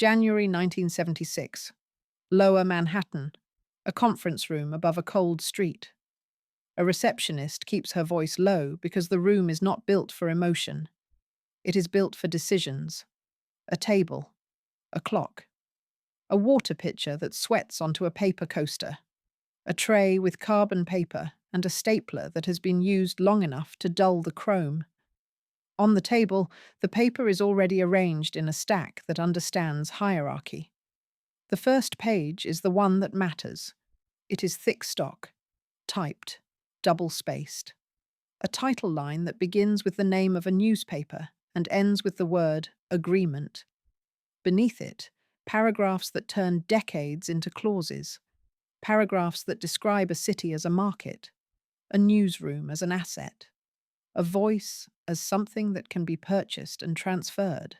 January 1976. Lower Manhattan. A conference room above a cold street. A receptionist keeps her voice low because the room is not built for emotion. It is built for decisions. A table. A clock. A water pitcher that sweats onto a paper coaster. A tray with carbon paper and a stapler that has been used long enough to dull the chrome. On the table, the paper is already arranged in a stack that understands hierarchy. The first page is the one that matters. It is thick stock, typed, double-spaced. A title line that begins with the name of a newspaper and ends with the word agreement. Beneath it, paragraphs that turn decades into clauses. Paragraphs that describe a city as a market, a newsroom as an asset, a voice as something that can be purchased and transferred.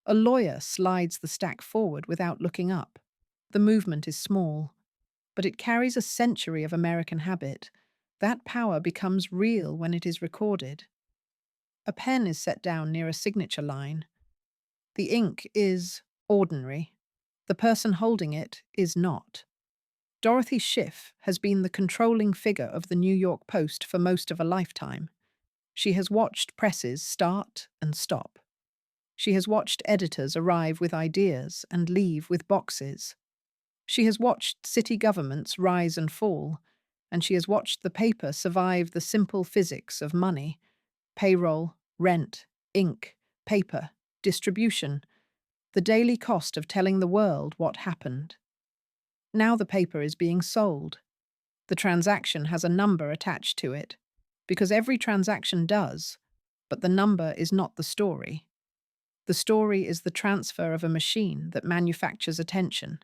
A lawyer slides the stack forward without looking up. The movement is small, but it carries a century of American habit. That power becomes real when it is recorded. A pen is set down near a signature line. The ink is ordinary. The person holding it is not. Dorothy Schiff has been the controlling figure of the New York Post for most of a lifetime. She has watched presses start and stop. She has watched editors arrive with ideas and leave with boxes. She has watched city governments rise and fall, and she has watched the paper survive the simple physics of money: payroll, rent, ink, paper, distribution, the daily cost of telling the world what happened. Now the paper is being sold. The transaction has a number attached to it, because every transaction does, but the number is not the story. The story is the transfer of a machine that manufactures attention.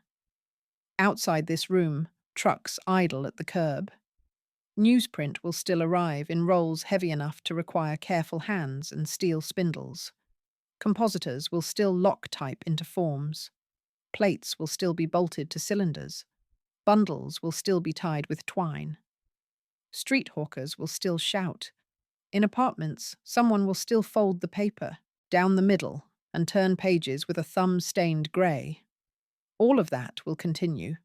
Outside this room, trucks idle at the curb. Newsprint will still arrive in rolls heavy enough to require careful hands and steel spindles. Compositors will still lock type into forms. Plates will still be bolted to cylinders. Bundles will still be tied with twine. Street hawkers will still shout. In apartments, someone will still fold the paper down the middle and turn pages with a thumb-stained grey. All of that will continue,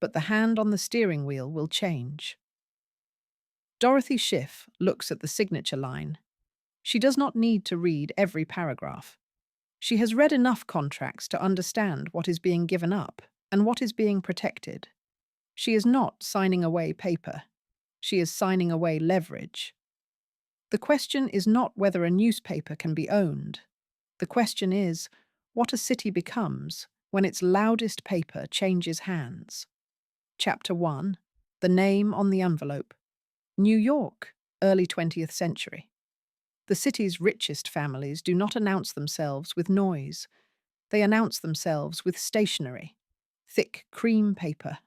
but the hand on the steering wheel will change. Dorothy Schiff looks at the signature line. She does not need to read every paragraph. She has read enough contracts to understand what is being given up and what is being protected. She is not signing away paper. She is signing away leverage. The question is not whether a newspaper can be owned. The question is what a city becomes when its loudest paper changes hands. Chapter 1. The name on the envelope. New York, early 20th century. The city's richest families do not announce themselves with noise. They announce themselves with stationery, thick cream paper,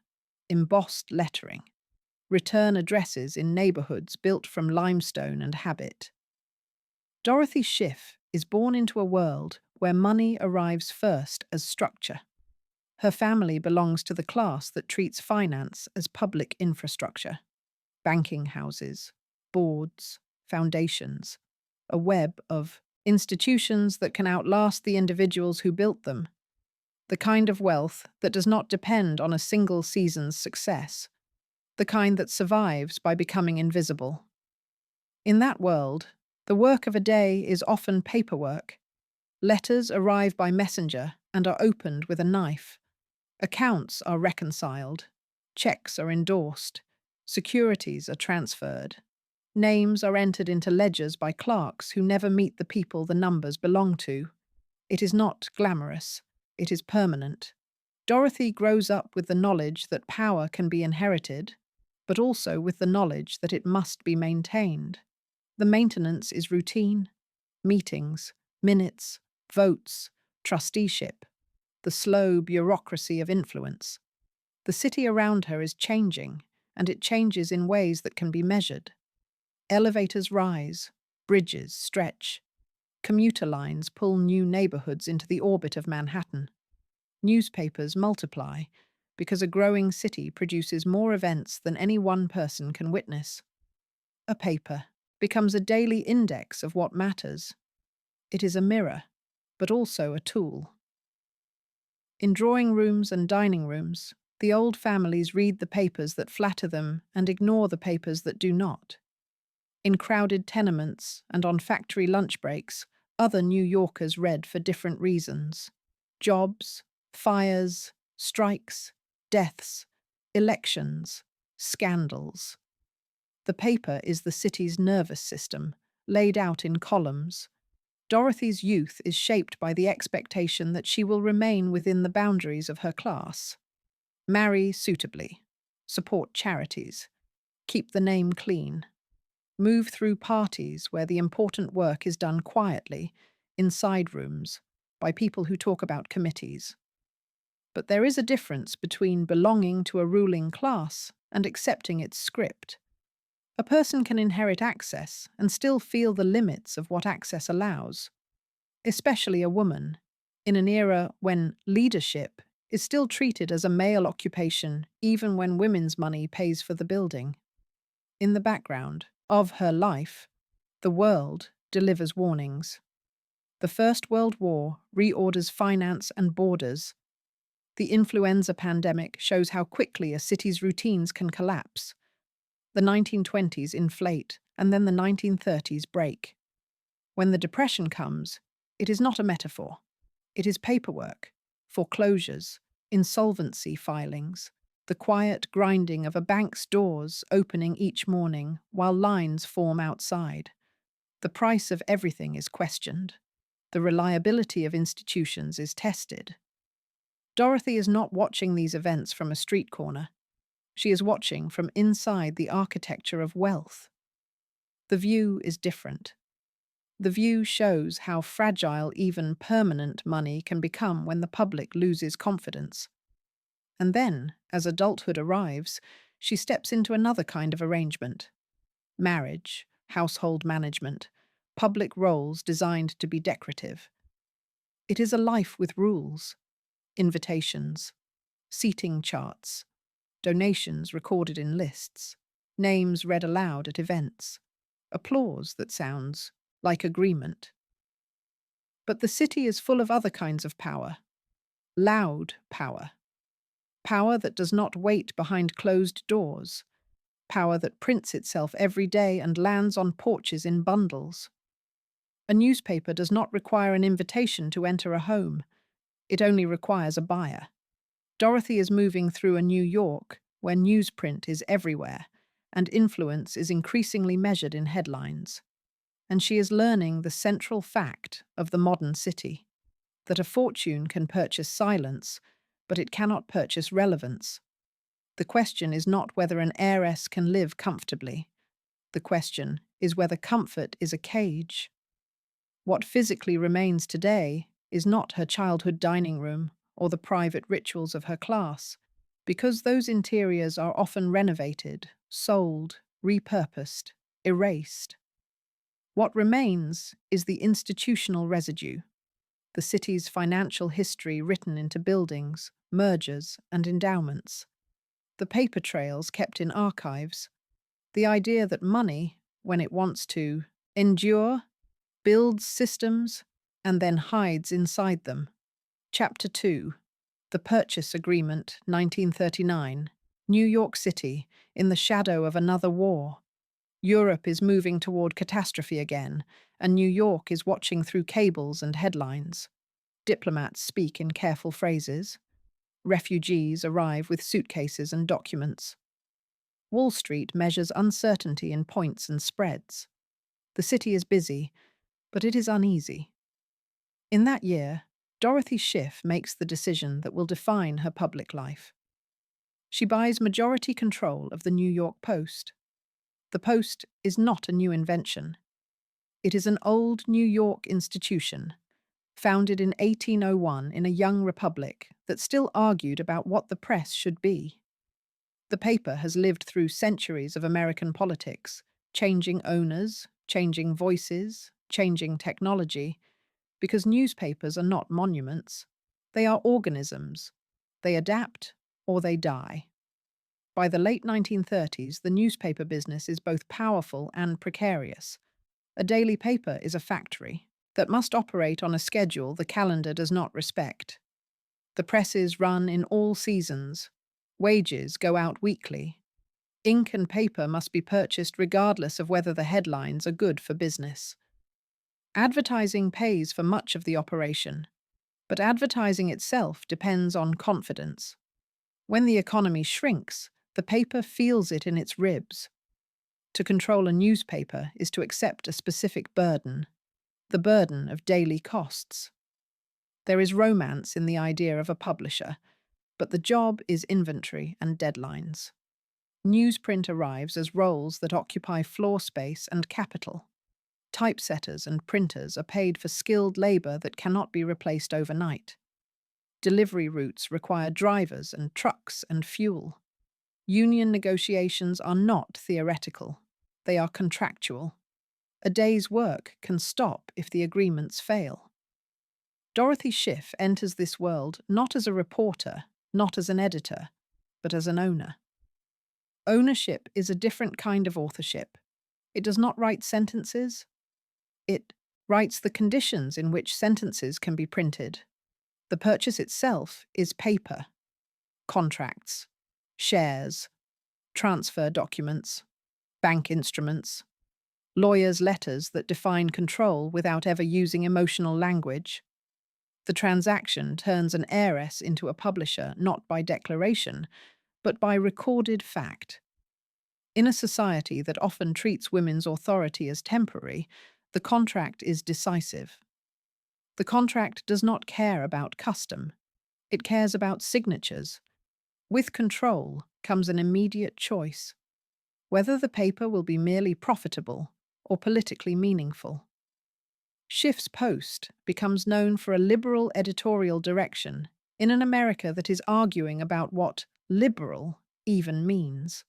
embossed lettering, return addresses in neighborhoods built from limestone and habit. Dorothy Schiff is born into a world where money arrives first as structure. Her family belongs to the class that treats finance as public infrastructure. Banking houses, boards, foundations, a web of institutions that can outlast the individuals who built them. The kind of wealth that does not depend on a single season's success. The kind that survives by becoming invisible. In that world, the work of a day is often paperwork. Letters arrive by messenger and are opened with a knife. Accounts are reconciled. Checks are endorsed. Securities are transferred. Names are entered into ledgers by clerks who never meet the people the numbers belong to. It is not glamorous. It is permanent. Dorothy grows up with the knowledge that power can be inherited, but also with the knowledge that it must be maintained. The maintenance is routine, meetings, minutes, votes, trusteeship, the slow bureaucracy of influence. The city around her is changing, and it changes in ways that can be measured. Elevators rise, bridges stretch. Commuter lines pull new neighborhoods into the orbit of Manhattan. Newspapers multiply because a growing city produces more events than any one person can witness. A paper becomes a daily index of what matters. It is a mirror, but also a tool. In drawing rooms and dining rooms, the old families read the papers that flatter them and ignore the papers that do not. In crowded tenements and on factory lunch breaks, other New Yorkers read for different reasons: jobs, fires, strikes, deaths, elections, scandals. The paper is the city's nervous system, laid out in columns. Dorothy's youth is shaped by the expectation that she will remain within the boundaries of her class. Marry suitably, support charities, keep the name clean, move through parties where the important work is done quietly, in side rooms, by people who talk about committees. But there is a difference between belonging to a ruling class and accepting its script. A person can inherit access and still feel the limits of what access allows, especially a woman, in an era when leadership is still treated as a male occupation even when women's money pays for the building. In the background of her life, the world delivers warnings. The First World War reorders finance and borders. The influenza pandemic shows how quickly a city's routines can collapse. The 1920s inflate, and then the 1930s break. When the Depression comes, it is not a metaphor. It is paperwork, foreclosures, insolvency filings, the quiet grinding of a bank's doors opening each morning while lines form outside. The price of everything is questioned. The reliability of institutions is tested. Dorothy is not watching these events from a street corner. She is watching from inside the architecture of wealth. The view is different. The view shows how fragile even permanent money can become when the public loses confidence. And then, as adulthood arrives, she steps into another kind of arrangement: marriage, household management, public roles designed to be decorative. It is a life with rules, invitations, seating charts, donations recorded in lists, names read aloud at events, applause that sounds like agreement. But the city is full of other kinds of power: loud power, power that does not wait behind closed doors, power that prints itself every day and lands on porches in bundles. A newspaper does not require an invitation to enter a home. It only requires a buyer. Dorothy is moving through a New York where newsprint is everywhere and influence is increasingly measured in headlines. And she is learning the central fact of the modern city: that a fortune can purchase silence, but it cannot purchase relevance. The question is not whether an heiress can live comfortably. The question is whether comfort is a cage. What physically remains today is not her childhood dining room or the private rituals of her class, because those interiors are often renovated, sold, repurposed, erased. What remains is the institutional residue, the city's financial history written into buildings, mergers, and endowments, the paper trails kept in archives, the idea that money, when it wants to endure, builds systems and then hides inside them. Chapter 2. The Purchase Agreement, 1939. New York City, in the shadow of another war. Europe is moving toward catastrophe again, and New York is watching through cables and headlines. Diplomats speak in careful phrases. Refugees arrive with suitcases and documents. Wall Street measures uncertainty in points and spreads. The city is busy, but it is uneasy. In that year, Dorothy Schiff makes the decision that will define her public life. She buys majority control of the New York Post. The Post is not a new invention. It is an old New York institution, founded in 1801 in a young republic that still argued about what the press should be. The paper has lived through centuries of American politics, changing owners, changing voices, changing technology, because newspapers are not monuments. They are organisms. They adapt or they die. By the late 1930s, the newspaper business is both powerful and precarious. A daily paper is a factory that must operate on a schedule the calendar does not respect. The presses run in all seasons. Wages go out weekly. Ink and paper must be purchased regardless of whether the headlines are good for business. Advertising pays for much of the operation, but advertising itself depends on confidence. When the economy shrinks, the paper feels it in its ribs. To control a newspaper is to accept a specific burden, the burden of daily costs. There is romance in the idea of a publisher, but the job is inventory and deadlines. Newsprint arrives as roles that occupy floor space and capital. Typesetters and printers are paid for skilled labor that cannot be replaced overnight. Delivery routes require drivers and trucks and fuel. Union negotiations are not theoretical. They are contractual. A day's work can stop if the agreements fail. Dorothy Schiff enters this world not as a reporter, not as an editor, but as an owner. Ownership is a different kind of authorship. It does not write sentences. It writes the conditions in which sentences can be printed. The purchase itself is paper, contracts, shares, transfer documents, bank instruments, lawyers' letters that define control without ever using emotional language. The transaction turns an heiress into a publisher not by declaration, but by recorded fact. In a society that often treats women's authority as temporary, the contract is decisive. The contract does not care about custom. It cares about signatures. With control comes an immediate choice, whether the paper will be merely profitable or politically meaningful. Schiff's Post becomes known for a liberal editorial direction in an America that is arguing about what liberal even means.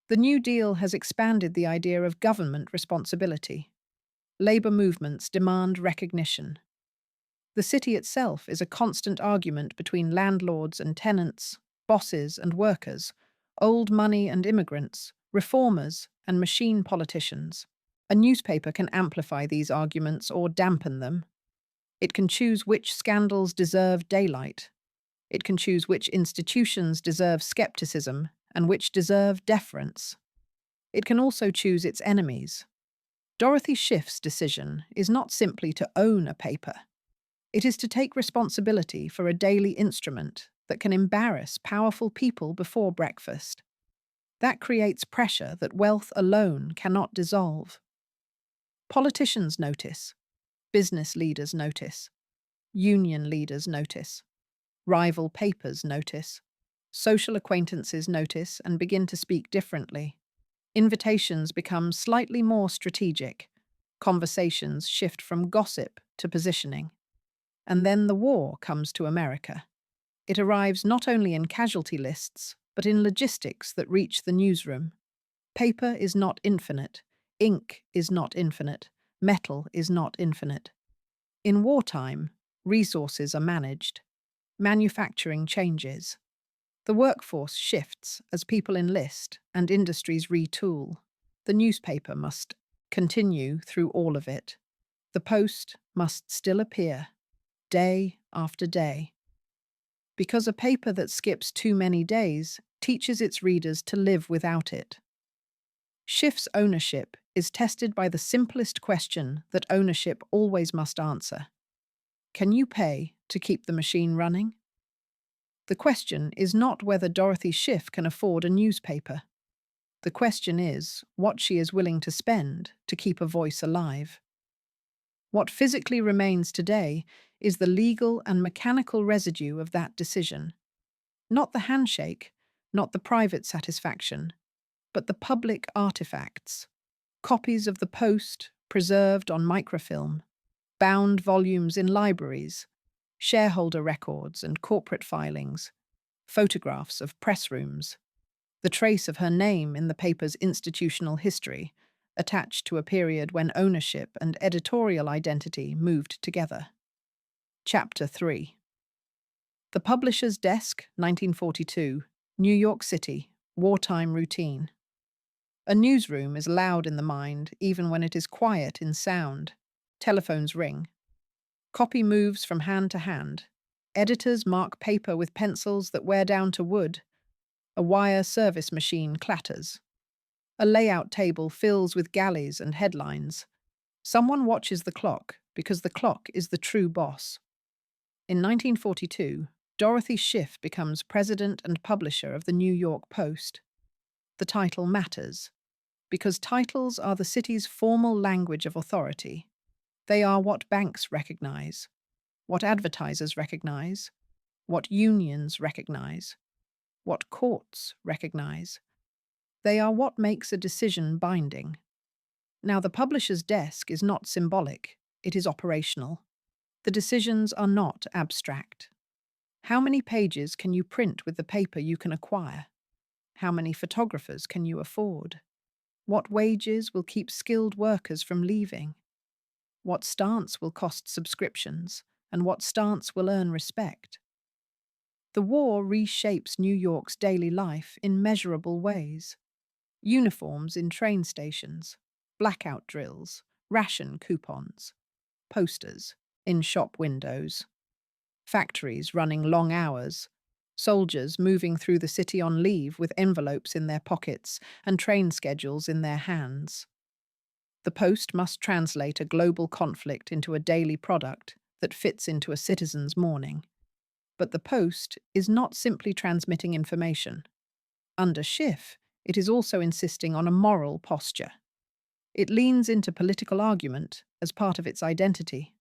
The New Deal has expanded the idea of government responsibility. Labor movements demand recognition. The city itself is a constant argument between landlords and tenants, bosses and workers, old money and immigrants, reformers and machine politicians. A newspaper can amplify these arguments or dampen them. It can choose which scandals deserve daylight. It can choose which institutions deserve skepticism and which deserve deference. It can also choose its enemies. Dorothy Schiff's decision is not simply to own a paper. It is to take responsibility for a daily instrument that can embarrass powerful people before breakfast. That creates pressure that wealth alone cannot dissolve. Politicians notice. Business leaders notice. Union leaders notice. Rival papers notice. Social acquaintances notice and begin to speak differently. Invitations become slightly more strategic. Conversations shift from gossip to positioning. And then the war comes to America. It arrives not only in casualty lists, but in logistics that reach the newsroom. Paper is not infinite. Ink is not infinite. Metal is not infinite. In wartime, resources are managed. Manufacturing changes. The workforce shifts as people enlist and industries retool. The newspaper must continue through all of it. The Post must still appear, day after day. Because a paper that skips too many days teaches its readers to live without it. Schiff's ownership is tested by the simplest question that ownership always must answer. Can you pay to keep the machine running? The question is not whether Dorothy Schiff can afford a newspaper. The question is what she is willing to spend to keep a voice alive. What physically remains today is the legal and mechanical residue of that decision. Not the handshake, not the private satisfaction, but the public artifacts. Copies of the Post preserved on microfilm, bound volumes in libraries, shareholder records and corporate filings, photographs of press rooms, the trace of her name in the paper's institutional history, attached to a period when ownership and editorial identity moved together. Chapter 3. The Publisher's Desk, 1942, New York City, Wartime Routine. A newsroom is loud in the mind, even when it is quiet in sound. Telephones ring. Copy moves from hand to hand. Editors mark paper with pencils that wear down to wood. A wire service machine clatters. A layout table fills with galleys and headlines. Someone watches the clock because the clock is the true boss. In 1942, Dorothy Schiff becomes president and publisher of the New York Post. The title matters because titles are the city's formal language of authority. They are what banks recognize, what advertisers recognize, what unions recognize, what courts recognize. They are what makes a decision binding. Now, the publisher's desk is not symbolic, it is operational. The decisions are not abstract. How many pages can you print with the paper you can acquire? How many photographers can you afford? What wages will keep skilled workers from leaving? What stance will cost subscriptions, and what stance will earn respect? The war reshapes New York's daily life in measurable ways. Uniforms in train stations, blackout drills, ration coupons, posters in shop windows, factories running long hours, soldiers moving through the city on leave with envelopes in their pockets and train schedules in their hands. The Post must translate a global conflict into a daily product that fits into a citizen's morning. But the Post is not simply transmitting information. Under Schiff, it is also insisting on a moral posture. It leans into political argument as part of its identity.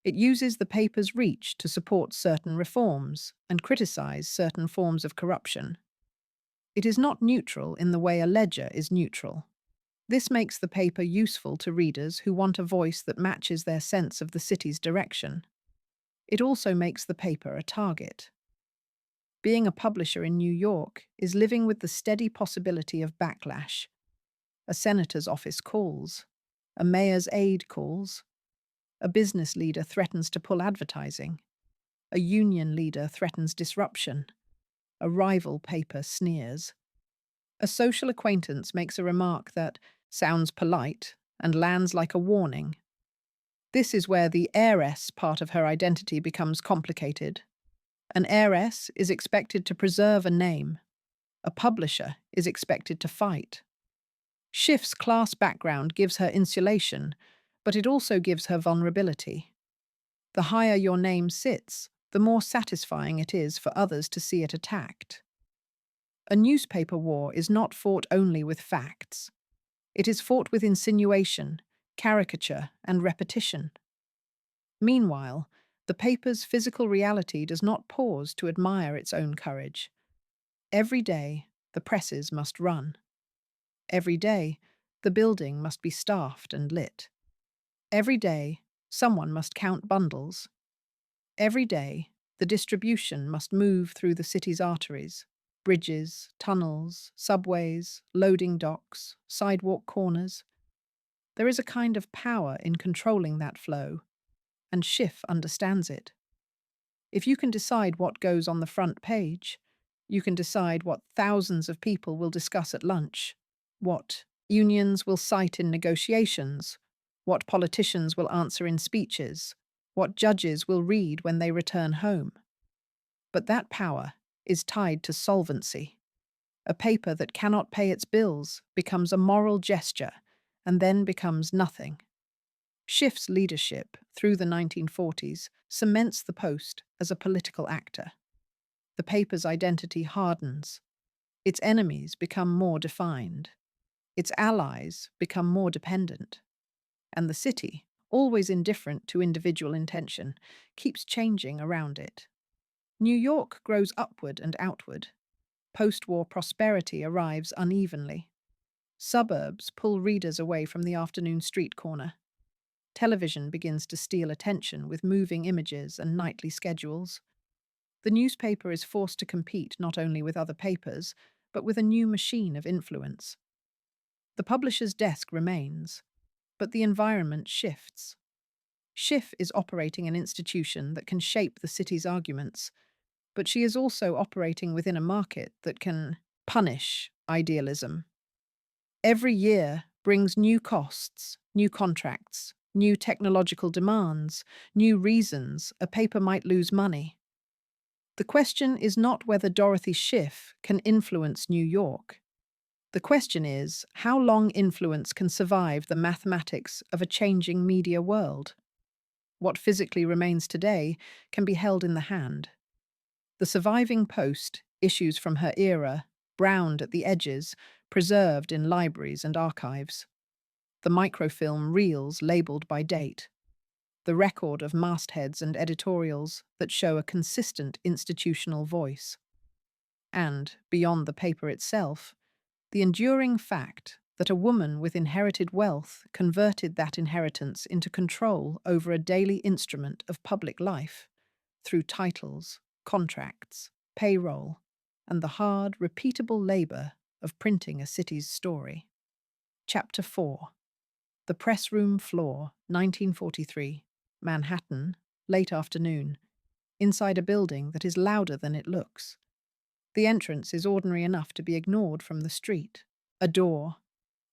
It uses the paper's reach to support certain reforms and criticize certain forms of corruption. It is not neutral in the way a ledger is neutral. This makes the paper useful to readers who want a voice that matches their sense of the city's direction. It also makes the paper a target. Being a publisher in New York is living with the steady possibility of backlash. A senator's office calls. A mayor's aide calls. A business leader threatens to pull advertising. A union leader threatens disruption. A rival paper sneers. A social acquaintance makes a remark that sounds polite and lands like a warning. This is where the heiress part of her identity becomes complicated. An heiress is expected to preserve a name. A publisher is expected to fight. Schiff's class background gives her insulation, but it also gives her vulnerability. The higher your name sits, the more satisfying it is for others to see it attacked. A newspaper war is not fought only with facts. It is fought with insinuation, caricature, and repetition. Meanwhile, the paper's physical reality does not pause to admire its own courage. Every day, the presses must run. Every day, the building must be staffed and lit. Every day, someone must count bundles. Every day, the distribution must move through the city's arteries, bridges, tunnels, subways, loading docks, sidewalk corners. There is a kind of power in controlling that flow, and Schiff understands it. If you can decide what goes on the front page, you can decide what thousands of people will discuss at lunch, what unions will cite in negotiations, what politicians will answer in speeches, what judges will read when they return home. But that power is tied to solvency. A paper that cannot pay its bills becomes a moral gesture and then becomes nothing. Schiff's leadership through the 1940s cements the Post as a political actor. The paper's identity hardens. Its enemies become more defined. Its allies become more dependent. And the city, always indifferent to individual intention, keeps changing around it. New York grows upward and outward. Post-war prosperity arrives unevenly. Suburbs pull readers away from the afternoon street corner. Television begins to steal attention with moving images and nightly schedules. The newspaper is forced to compete not only with other papers, but with a new machine of influence. The publisher's desk remains, but the environment shifts. Schiff is operating an institution that can shape the city's arguments, but she is also operating within a market that can punish idealism. Every year brings new costs, new contracts, new technological demands, new reasons a paper might lose money. The question is not whether Dorothy Schiff can influence New York. The question is how long influence can survive the mathematics of a changing media world. What physically remains today can be held in the hand. The surviving post, issues from her era, browned at the edges, preserved in libraries and archives. The microfilm reels labelled by date. The record of mastheads and editorials that show a consistent institutional voice. And, beyond the paper itself, the enduring fact that a woman with inherited wealth converted that inheritance into control over a daily instrument of public life through titles, contracts, payroll, and the hard, repeatable labour of printing a city's story. Chapter 4. The Press Room Floor, 1943, Manhattan, late afternoon, inside a building that is louder than it looks. The entrance is ordinary enough to be ignored from the street. A door,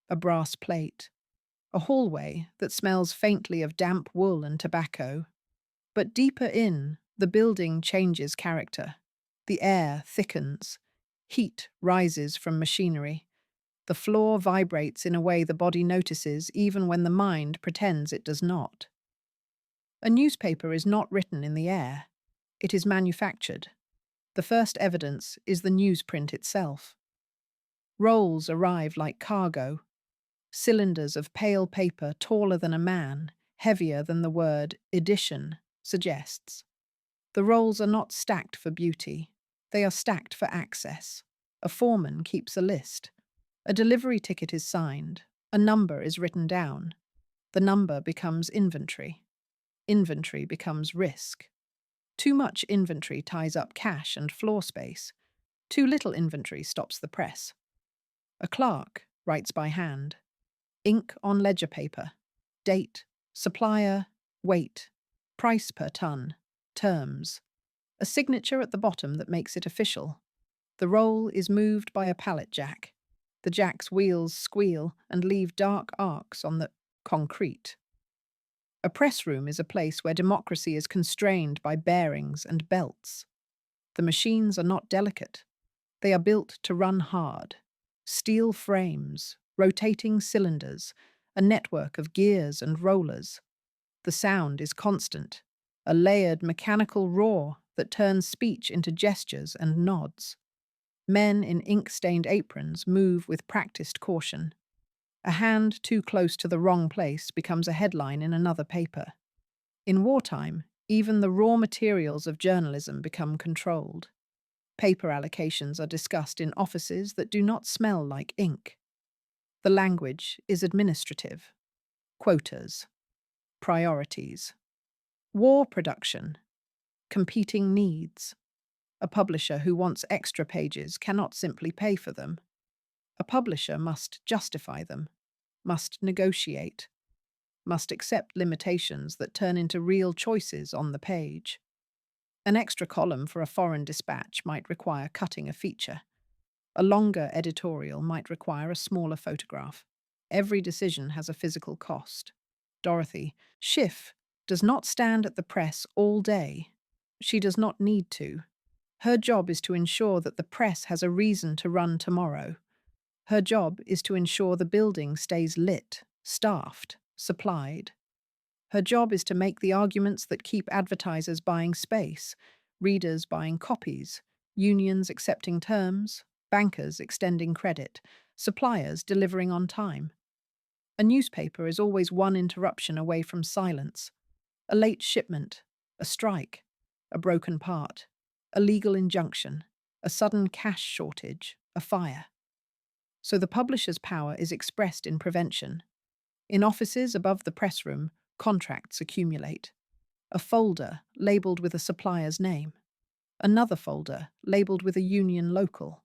a brass plate, a hallway that smells faintly of damp wool and tobacco. But deeper in, the building changes character. The air thickens. Heat rises from machinery. The floor vibrates in a way the body notices even when the mind pretends it does not. A newspaper is not written in the air. It is manufactured. The first evidence is the newsprint itself. Rolls arrive like cargo. Cylinders of pale paper taller than a man, heavier than the word edition suggests. The rolls are not stacked for beauty. They are stacked for access. A foreman keeps a list. A delivery ticket is signed. A number is written down. The number becomes inventory. Inventory becomes risk. Too much inventory ties up cash and floor space. Too little inventory stops the press. A clerk writes by hand. Ink on ledger paper. Date, supplier, weight, price per ton, terms. A signature at the bottom that makes it official. The roll is moved by a pallet jack. The jack's wheels squeal and leave dark arcs on the concrete. A press room is a place where democracy is constrained by bearings and belts. The machines are not delicate. They are built to run hard. Steel frames, rotating cylinders, a network of gears and rollers. The sound is constant, a layered mechanical roar that turns speech into gestures and nods. Men in ink-stained aprons move with practiced caution. A hand too close to the wrong place becomes a headline in another paper. In wartime, even the raw materials of journalism become controlled. Paper allocations are discussed in offices that do not smell like ink. The language is administrative. Quotas. Priorities. War production. Competing needs. A publisher who wants extra pages cannot simply pay for them. A publisher must justify them, must negotiate, must accept limitations that turn into real choices on the page. An extra column for a foreign dispatch might require cutting a feature. A longer editorial might require a smaller photograph. Every decision has a physical cost. Dorothy Schiff does not stand at the press all day. She does not need to. Her job is to ensure that the press has a reason to run tomorrow. Her job is to ensure the building stays lit, staffed, supplied. Her job is to make the arguments that keep advertisers buying space, readers buying copies, unions accepting terms, bankers extending credit, suppliers delivering on time. A newspaper is always one interruption away from silence. A late shipment, a strike, a broken part, a legal injunction, a sudden cash shortage, a fire. So the publisher's power is expressed in prevention. In offices above the press room, contracts accumulate. A folder labelled with a supplier's name. Another folder labelled with a union local.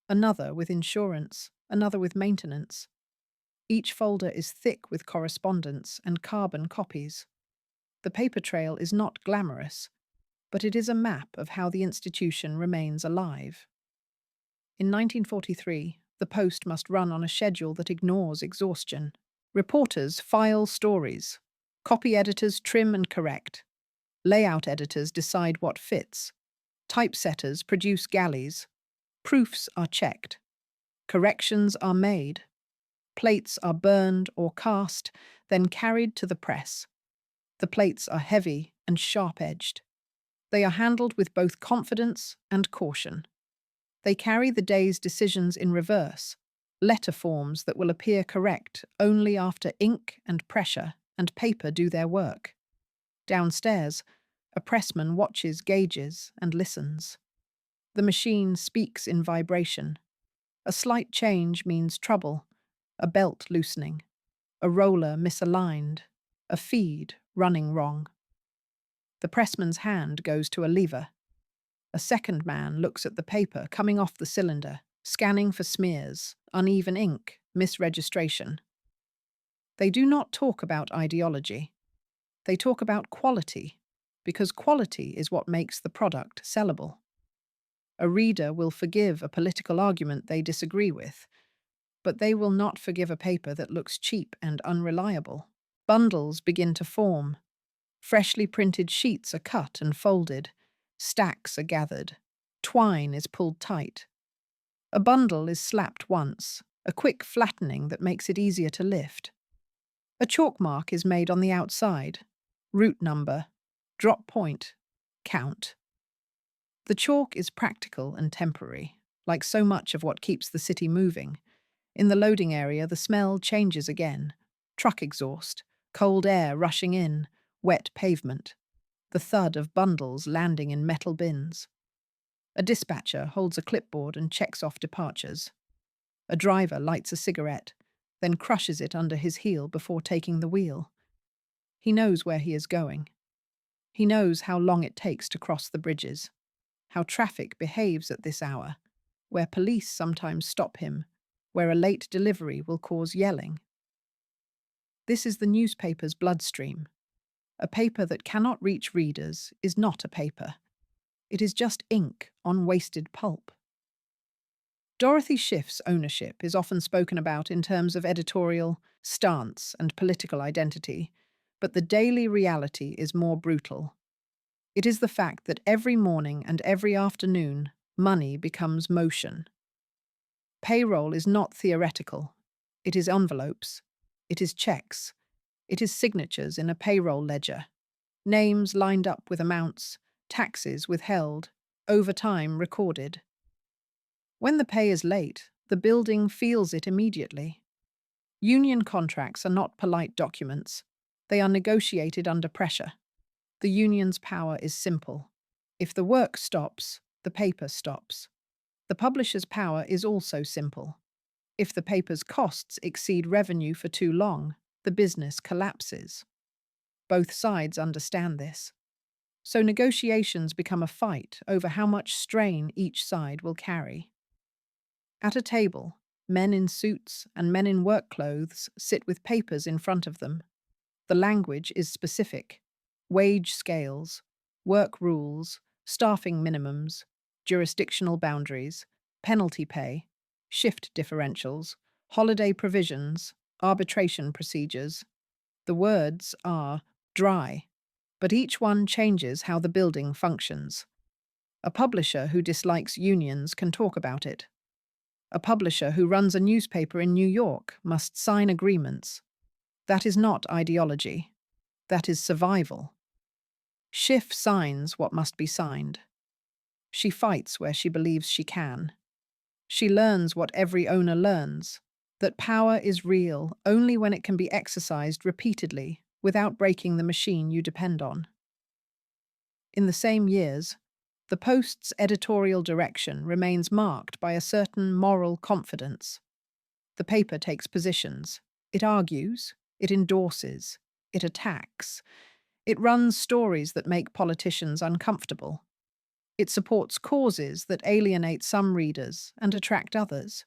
Another with insurance, another with maintenance. Each folder is thick with correspondence and carbon copies. The paper trail is not glamorous, but it is a map of how the institution remains alive. In 1943, the Post must run on a schedule that ignores exhaustion. Reporters file stories. Copy editors trim and correct. Layout editors decide what fits. Typesetters produce galleys. Proofs are checked. Corrections are made. Plates are burned or cast, then carried to the press. The plates are heavy and sharp-edged. They are handled with both confidence and caution. They carry the day's decisions in reverse, letter forms that will appear correct only after ink and pressure and paper do their work. Downstairs, a pressman watches, gauges, and listens. The machine speaks in vibration. A slight change means trouble, a belt loosening, a roller misaligned, a feed running wrong. The pressman's hand goes to a lever. A second man looks at the paper coming off the cylinder, scanning for smears, uneven ink, misregistration. They do not talk about ideology. They talk about quality, because quality is what makes the product sellable. A reader will forgive a political argument they disagree with, but they will not forgive a paper that looks cheap and unreliable. Bundles begin to form. Freshly printed sheets are cut and folded. Stacks are gathered. Twine is pulled tight. A bundle is slapped once, a quick flattening that makes it easier to lift. A chalk mark is made on the outside. Route number, drop point, count. The chalk is practical and temporary, like so much of what keeps the city moving. In the loading area, the smell changes again. Truck exhaust, cold air rushing in, wet pavement, the thud of bundles landing in metal bins. A dispatcher holds a clipboard and checks off departures. A driver lights a cigarette, then crushes it under his heel before taking the wheel. He knows where he is going. He knows how long it takes to cross the bridges, how traffic behaves at this hour, where police sometimes stop him, where a late delivery will cause yelling. This is the newspaper's bloodstream. A paper that cannot reach readers is not a paper. It is just ink on wasted pulp. Dorothy Schiff's ownership is often spoken about in terms of editorial stance and political identity, but the daily reality is more brutal. It is the fact that every morning and every afternoon, money becomes motion. Payroll is not theoretical. It is envelopes. It is checks. It is signatures in a payroll ledger. Names lined up with amounts, taxes withheld, overtime recorded. When the pay is late, the building feels it immediately. Union contracts are not polite documents. They are negotiated under pressure. The union's power is simple. If the work stops, the paper stops. The publisher's power is also simple. If the paper's costs exceed revenue for too long, the business collapses. Both sides understand this. So negotiations become a fight over how much strain each side will carry. At a table, men in suits and men in work clothes sit with papers in front of them. The language is specific. Wage scales, work rules, staffing minimums, jurisdictional boundaries, penalty pay, shift differentials, holiday provisions, arbitration procedures. The words are dry, but each one changes how the building functions. A publisher who dislikes unions can talk about it. A publisher who runs a newspaper in New York must sign agreements. That is not ideology. That is survival. Schiff signs what must be signed. She fights where she believes she can. She learns what every owner learns, that power is real only when it can be exercised repeatedly without breaking the machine you depend on. In the same years, the Post's editorial direction remains marked by a certain moral confidence. The paper takes positions. It argues, it endorses, it attacks. It runs stories that make politicians uncomfortable. It supports causes that alienate some readers and attract others.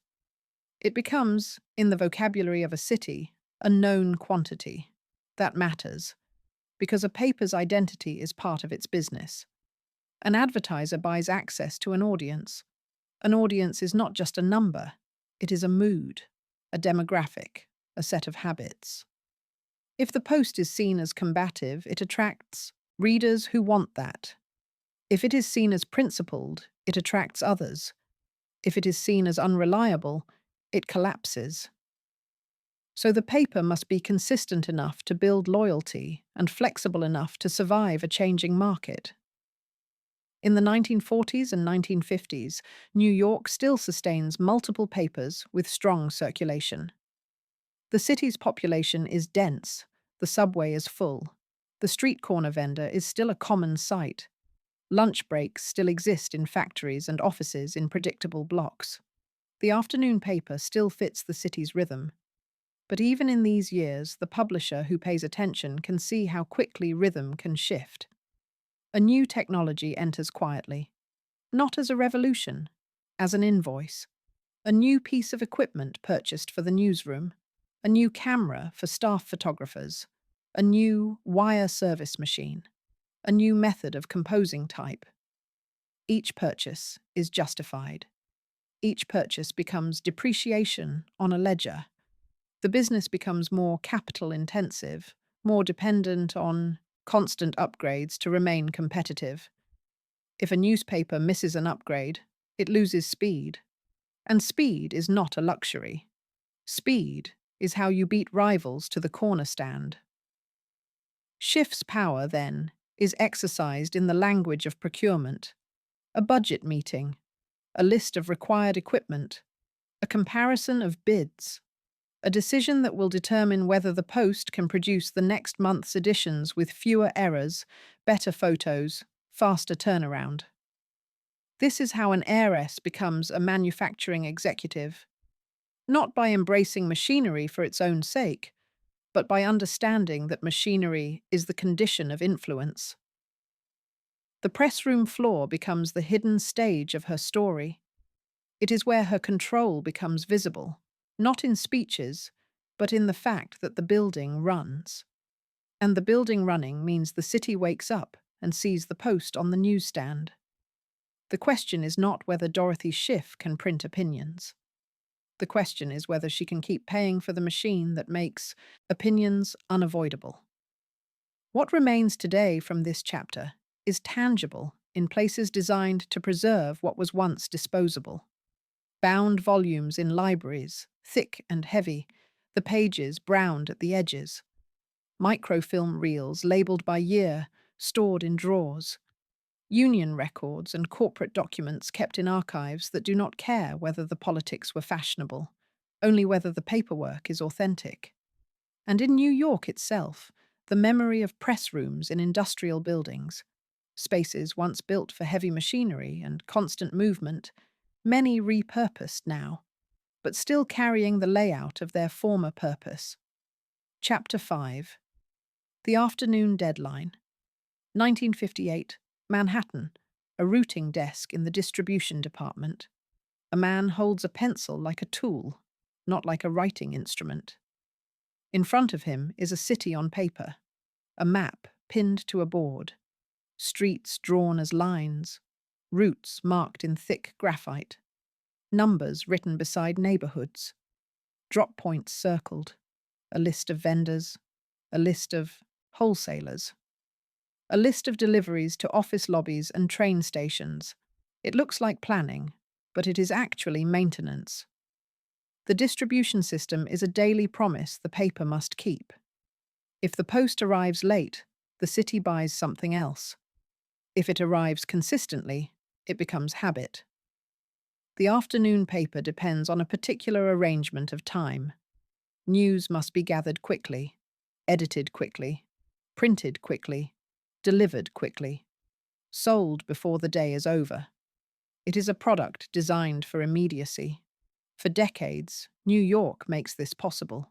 It becomes, in the vocabulary of a city, a known quantity. That matters, because a paper's identity is part of its business. An advertiser buys access to an audience. An audience is not just a number, it is a mood, a demographic, a set of habits. If the Post is seen as combative, it attracts readers who want that. If it is seen as principled, it attracts others. If it is seen as unreliable, it collapses. So the paper must be consistent enough to build loyalty and flexible enough to survive a changing market. In the 1940s and 1950s, New York still sustains multiple papers with strong circulation. The city's population is dense, the subway is full, the street corner vendor is still a common sight, lunch breaks still exist in factories and offices in predictable blocks. The afternoon paper still fits the city's rhythm. But even in these years, the publisher who pays attention can see how quickly rhythm can shift. A new technology enters quietly, not as a revolution, as an invoice. A new piece of equipment purchased for the newsroom, a new camera for staff photographers, a new wire service machine, a new method of composing type. Each purchase is justified. Each purchase becomes depreciation on a ledger. The business becomes more capital intensive, more dependent on constant upgrades to remain competitive. If a newspaper misses an upgrade, it loses speed. And speed is not a luxury. Speed is how you beat rivals to the corner stand. Schiff's power, then, is exercised in the language of procurement, a budget meeting, a list of required equipment, a comparison of bids, a decision that will determine whether the Post can produce the next month's editions with fewer errors, better photos, faster turnaround. This is how an heiress becomes a manufacturing executive, not by embracing machinery for its own sake, but by understanding that machinery is the condition of influence. The press room floor becomes the hidden stage of her story. It is where her control becomes visible, not in speeches, but in the fact that the building runs. And the building running means the city wakes up and sees the Post on the newsstand. The question is not whether Dorothy Schiff can print opinions. The question is whether she can keep paying for the machine that makes opinions unavoidable. What remains today from this chapter is tangible in places designed to preserve what was once disposable. Bound volumes in libraries, thick and heavy, the pages browned at the edges. Microfilm reels labelled by year, stored in drawers. Union records and corporate documents kept in archives that do not care whether the politics were fashionable, only whether the paperwork is authentic. And in New York itself, the memory of press rooms in industrial buildings, spaces once built for heavy machinery and constant movement, many repurposed now, but still carrying the layout of their former purpose. Chapter 5. The Afternoon Deadline. 1958. Manhattan, a routing desk in the distribution department. A man holds a pencil like a tool, not like a writing instrument. In front of him is a city on paper, a map pinned to a board, streets drawn as lines, routes marked in thick graphite, numbers written beside neighborhoods, drop points circled, a list of vendors, a list of wholesalers. A list of deliveries to office lobbies and train stations. It looks like planning, but it is actually maintenance. The distribution system is a daily promise the paper must keep. If the Post arrives late, the city buys something else. If it arrives consistently, it becomes habit. The afternoon paper depends on a particular arrangement of time. News must be gathered quickly, edited quickly, printed quickly, delivered quickly, sold before the day is over. It is a product designed for immediacy. For decades, New York makes this possible.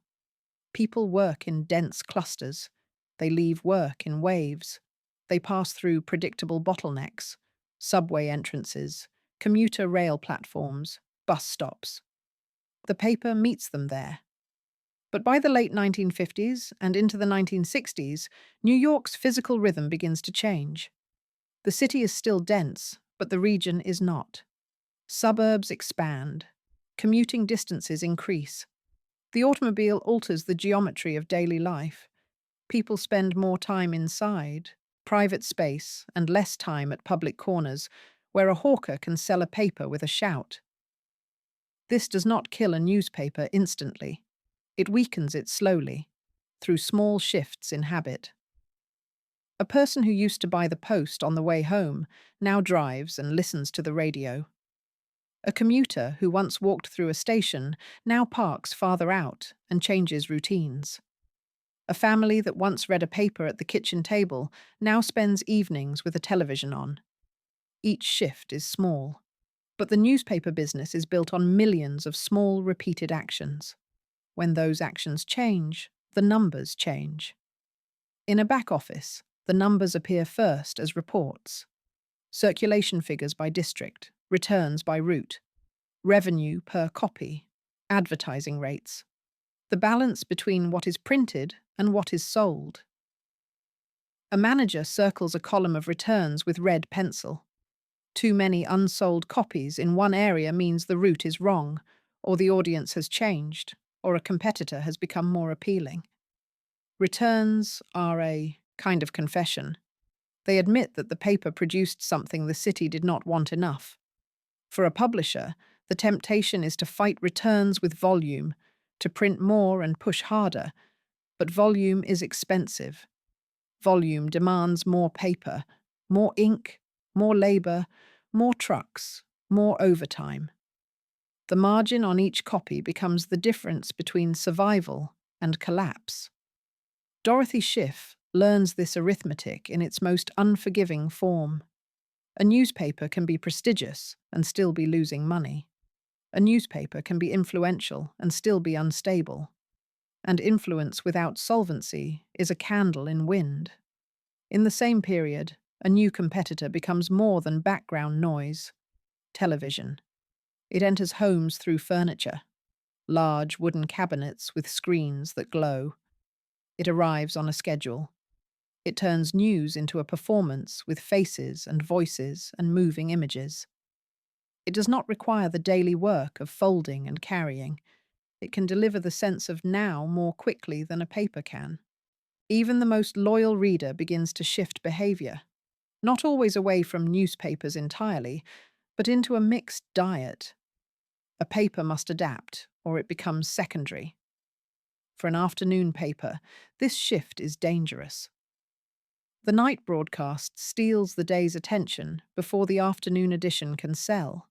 People work in dense clusters. They leave work in waves. They pass through predictable bottlenecks, subway entrances, commuter rail platforms, bus stops. The paper meets them there. But by the late 1950s and into the 1960s, New York's physical rhythm begins to change. The city is still dense, but the region is not. Suburbs expand. Commuting distances increase. The automobile alters the geometry of daily life. People spend more time inside, private space, and less time at public corners where a hawker can sell a paper with a shout. This does not kill a newspaper instantly. It weakens it slowly, through small shifts in habit. A person who used to buy the Post on the way home now drives and listens to the radio. A commuter who once walked through a station now parks farther out and changes routines. A family that once read a paper at the kitchen table now spends evenings with a television on. Each shift is small, but the newspaper business is built on millions of small, repeated actions. When those actions change, the numbers change. In a back office, the numbers appear first as reports. Circulation figures by district, returns by route, revenue per copy, advertising rates. The balance between what is printed and what is sold. A manager circles a column of returns with red pencil. Too many unsold copies in one area means the route is wrong, or the audience has changed, or a competitor has become more appealing. Returns are a kind of confession. They admit that the paper produced something the city did not want enough. For a publisher, the temptation is to fight returns with volume, to print more and push harder, but volume is expensive. Volume demands more paper, more ink, more labor, more trucks, more overtime. The margin on each copy becomes the difference between survival and collapse. Dorothy Schiff learns this arithmetic in its most unforgiving form. A newspaper can be prestigious and still be losing money. A newspaper can be influential and still be unstable. And influence without solvency is a candle in wind. In the same period, a new competitor becomes more than background noise. Television. It enters homes through furniture. Large wooden cabinets with screens that glow. It arrives on a schedule. It turns news into a performance with faces and voices and moving images. It does not require the daily work of folding and carrying. It can deliver the sense of now more quickly than a paper can. Even the most loyal reader begins to shift behavior, not always away from newspapers entirely, but into a mixed diet. A paper must adapt, or it becomes secondary. For an afternoon paper, this shift is dangerous. The night broadcast steals the day's attention before the afternoon edition can sell.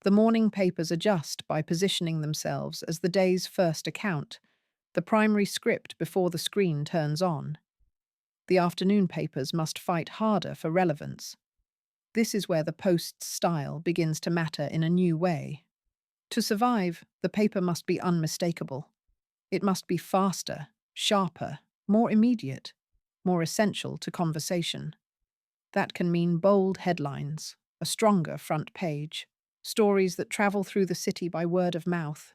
The morning papers adjust by positioning themselves as the day's first account, the primary script before the screen turns on. The afternoon papers must fight harder for relevance. This is where the Post's style begins to matter in a new way. To survive, the paper must be unmistakable. It must be faster, sharper, more immediate, more essential to conversation. That can mean bold headlines, a stronger front page, stories that travel through the city by word of mouth,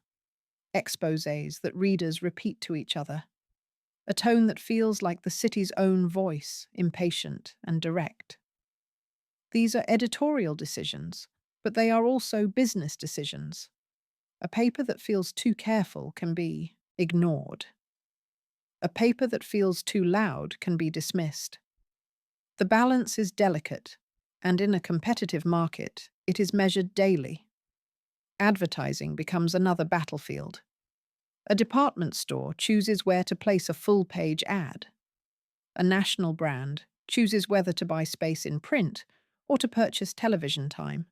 exposés that readers repeat to each other, a tone that feels like the city's own voice, impatient and direct. These are editorial decisions, but they are also business decisions. A paper that feels too careful can be ignored. A paper that feels too loud can be dismissed. The balance is delicate, and in a competitive market, it is measured daily. Advertising becomes another battlefield. A department store chooses where to place a full-page ad. A national brand chooses whether to buy space in print or to purchase television time.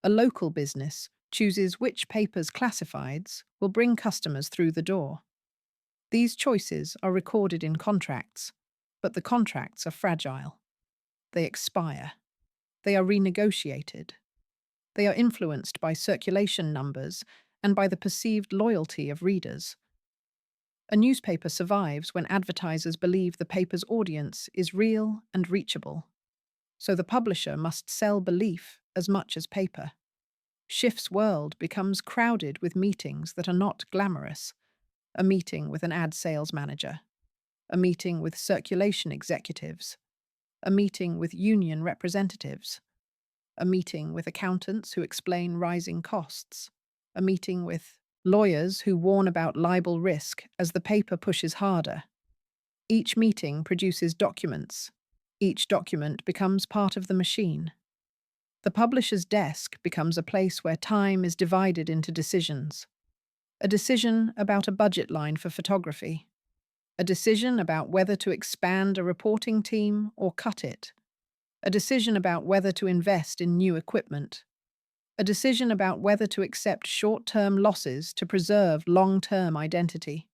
A local business chooses which paper's classifieds will bring customers through the door. These choices are recorded in contracts, but the contracts are fragile. They expire. They are renegotiated. They are influenced by circulation numbers and by the perceived loyalty of readers. A newspaper survives when advertisers believe the paper's audience is real and reachable. So the publisher must sell belief as much as paper. Schiff's world becomes crowded with meetings that are not glamorous. A meeting with an ad sales manager, a meeting with circulation executives, a meeting with union representatives, a meeting with accountants who explain rising costs, a meeting with lawyers who warn about libel risk as the paper pushes harder. Each meeting produces documents. Each document becomes part of the machine. The publisher's desk becomes a place where time is divided into decisions. A decision about a budget line for photography. A decision about whether to expand a reporting team or cut it. A decision about whether to invest in new equipment. A decision about whether to accept short-term losses to preserve long-term identity.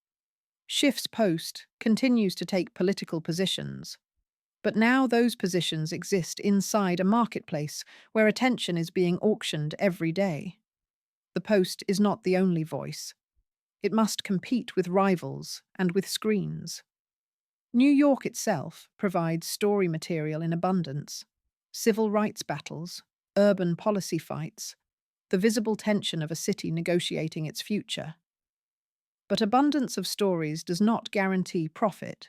Schiff's Post continues to take political positions, but now those positions exist inside a marketplace where attention is being auctioned every day. The Post is not the only voice. It must compete with rivals and with screens. New York itself provides story material in abundance. Civil rights battles, urban policy fights, the visible tension of a city negotiating its future. But abundance of stories does not guarantee profit.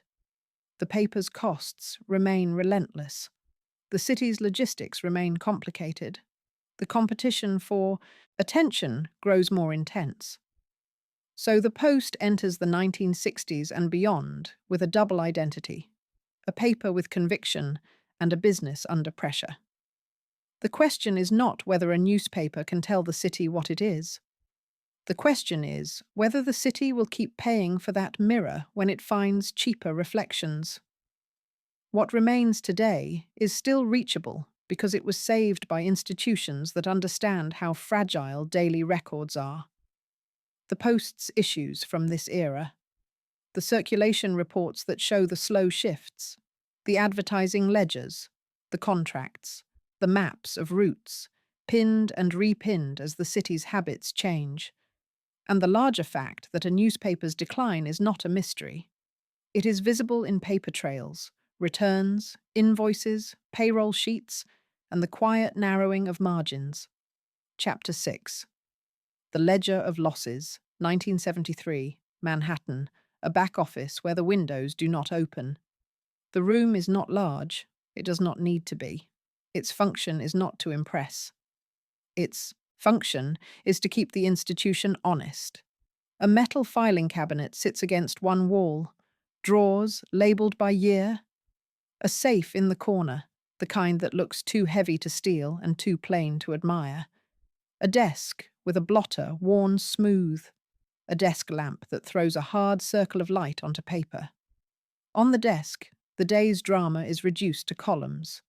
The paper's costs remain relentless. The city's logistics remain complicated. The competition for attention grows more intense. So the Post enters the 1960s and beyond with a double identity, a paper with conviction and a business under pressure. The question is not whether a newspaper can tell the city what it is. The question is whether the city will keep paying for that mirror when it finds cheaper reflections. What remains today is still reachable because it was saved by institutions that understand how fragile daily records are. The Post's issues from this era. The circulation reports that show the slow shifts, the advertising ledgers, the contracts, the maps of routes, pinned and repinned as the city's habits change. And the larger fact that a newspaper's decline is not a mystery. It is visible in paper trails, returns, invoices, payroll sheets, and the quiet narrowing of margins. Chapter 6. The Ledger of Losses, 1973, Manhattan, a back office where the windows do not open. The room is not large. It does not need to be. Its function is not to impress. Its function is to keep the institution honest. A metal filing cabinet sits against one wall, drawers labeled by year, a safe in the corner, the kind that looks too heavy to steal and too plain to admire, a desk with a blotter worn smooth, a desk lamp that throws a hard circle of light onto paper. On the desk, the day's drama is reduced to columns,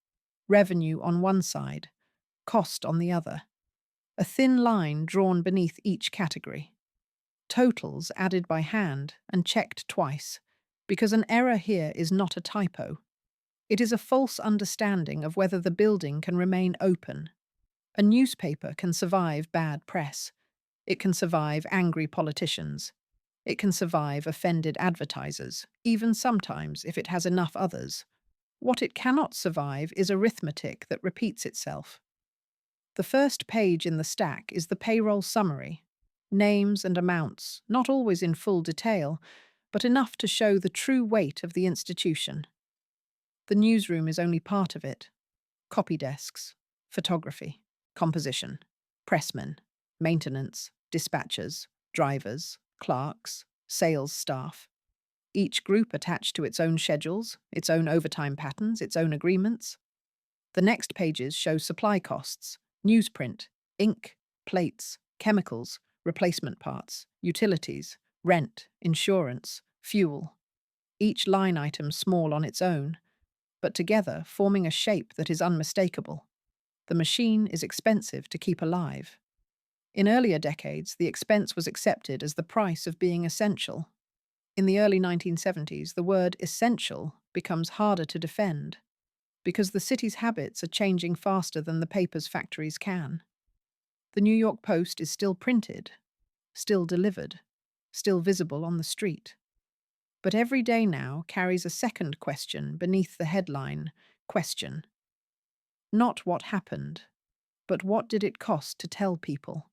revenue on one side, cost on the other, a thin line drawn beneath each category. Totals added by hand and checked twice, because an error here is not a typo. It is a false understanding of whether the building can remain open. A newspaper can survive bad press. It can survive angry politicians. It can survive offended advertisers, even sometimes if it has enough others. What it cannot survive is arithmetic that repeats itself. The first page in the stack is the payroll summary. Names and amounts, not always in full detail, but enough to show the true weight of the institution. The newsroom is only part of it. Copy desks, photography, composition, pressmen, maintenance, dispatchers, drivers, clerks, sales staff. Each group attached to its own schedules, its own overtime patterns, its own agreements. The next pages show supply costs, newsprint, ink, plates, chemicals, replacement parts, utilities, rent, insurance, fuel. Each line item small on its own, but together forming a shape that is unmistakable. The machine is expensive to keep alive. In earlier decades, the expense was accepted as the price of being essential. In the early 1970s, the word essential becomes harder to defend, because the city's habits are changing faster than the paper's factories can. The New York Post is still printed, still delivered, still visible on the street. But every day now carries a second question beneath the headline, question. Not what happened, but what did it cost to tell people?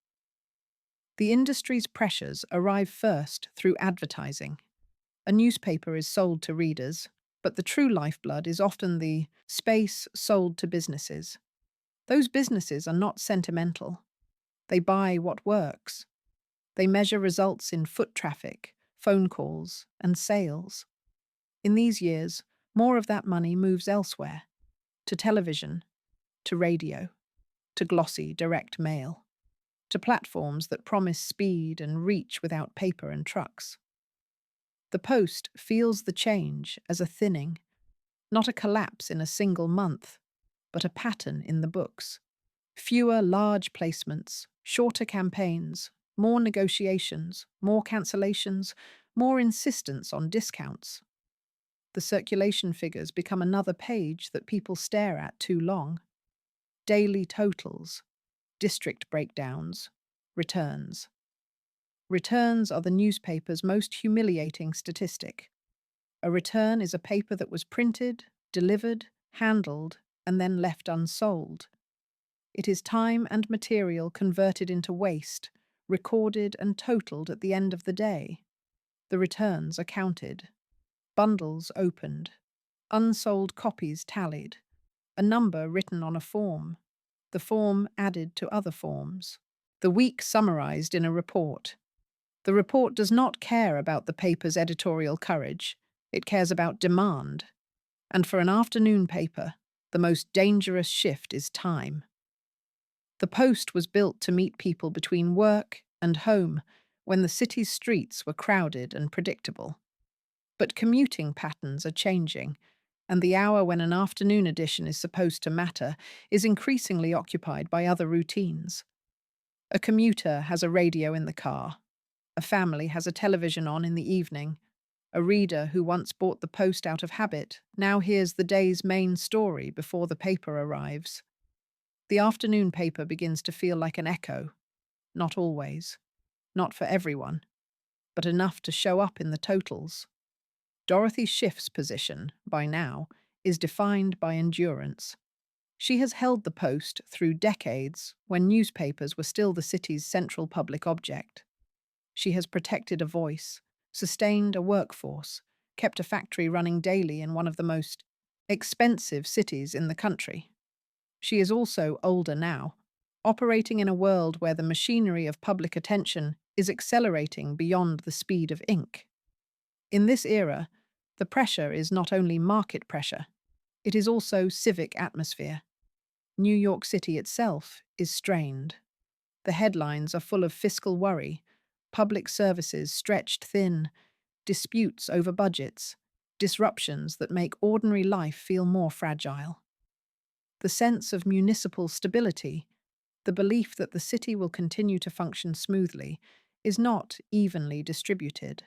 The industry's pressures arrive first through advertising. A newspaper is sold to readers, but the true lifeblood is often the space sold to businesses. Those businesses are not sentimental. They buy what works. They measure results in foot traffic, phone calls, and sales. In these years, more of that money moves elsewhere. to television, to radio, to glossy direct mail, to platforms that promise speed and reach without paper and trucks. The Post feels the change as a thinning, not a collapse in a single month, but a pattern in the books. Fewer large placements, shorter campaigns, more negotiations, more cancellations, more insistence on discounts. The circulation figures become another page that people stare at too long. Daily totals, district breakdowns, returns. Returns are the newspaper's most humiliating statistic. A return is a paper that was printed, delivered, handled, and then left unsold. It is time and material converted into waste, recorded and totaled at the end of the day. The returns are counted. Bundles opened. Unsold copies tallied. A number written on a form. The form added to other forms. The week summarized in a report. The report does not care about the paper's editorial courage. It cares about demand. And for an afternoon paper, the most dangerous shift is time. The Post was built to meet people between work and home when the city's streets were crowded and predictable. But commuting patterns are changing, and the hour when an afternoon edition is supposed to matter is increasingly occupied by other routines. A commuter has a radio in the car. A family has a television on in the evening. A reader who once bought the Post out of habit now hears the day's main story before the paper arrives. The afternoon paper begins to feel like an echo. Not always. Not for everyone. But enough to show up in the totals. Dorothy Schiff's position, by now, is defined by endurance. She has held the Post through decades when newspapers were still the city's central public object. She has protected a voice, sustained a workforce, kept a factory running daily in one of the most expensive cities in the country. She is also older now, operating in a world where the machinery of public attention is accelerating beyond the speed of ink. In this era, the pressure is not only market pressure, it is also civic atmosphere. New York City itself is strained. The headlines are full of fiscal worry, public services stretched thin, disputes over budgets, disruptions that make ordinary life feel more fragile. The sense of municipal stability, the belief that the city will continue to function smoothly, is not evenly distributed.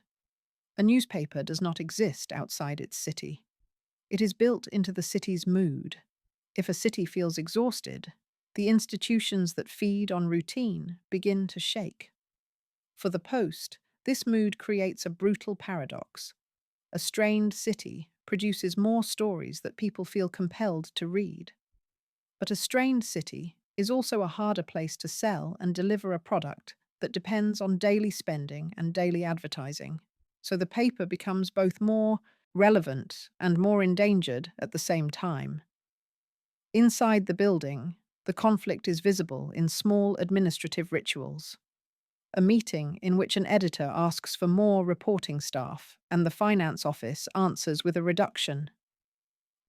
A newspaper does not exist outside its city. It is built into the city's mood. If a city feels exhausted, the institutions that feed on routine begin to shake. For the Post, this mood creates a brutal paradox. A strained city produces more stories that people feel compelled to read. But a strained city is also a harder place to sell and deliver a product that depends on daily spending and daily advertising. So the paper becomes both more relevant and more endangered at the same time. Inside the building, the conflict is visible in small administrative rituals. A meeting in which an editor asks for more reporting staff and the finance office answers with a reduction.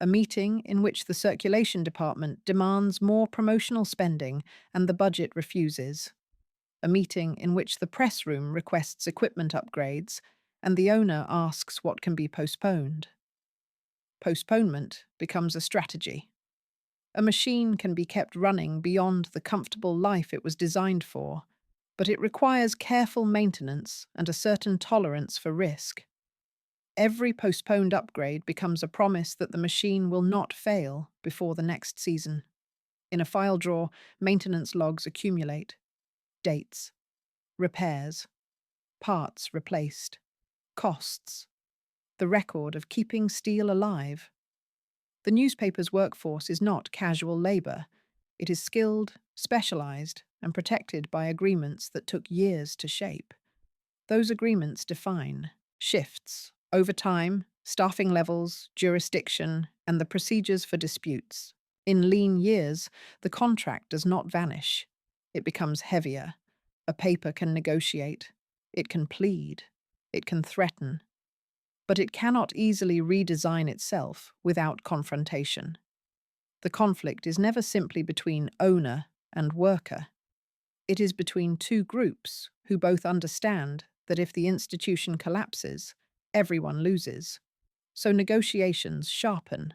A meeting in which the circulation department demands more promotional spending and the budget refuses. A meeting in which the press room requests equipment upgrades and the owner asks what can be postponed. Postponement becomes a strategy. A machine can be kept running beyond the comfortable life it was designed for, but it requires careful maintenance and a certain tolerance for risk. Every postponed upgrade becomes a promise that the machine will not fail before the next season. In a file drawer, maintenance logs accumulate. Dates, repairs, parts replaced, costs, the record of keeping steel alive. The newspaper's workforce is not casual labor. It is skilled, specialized, and protected by agreements that took years to shape. Those agreements define shifts, overtime, staffing levels, jurisdiction, and the procedures for disputes. In lean years, the contract does not vanish. It becomes heavier. A paper can negotiate. It can plead. It can threaten. But it cannot easily redesign itself without confrontation. The conflict is never simply between owner and worker. It is between two groups who both understand that if the institution collapses, everyone loses. So negotiations sharpen.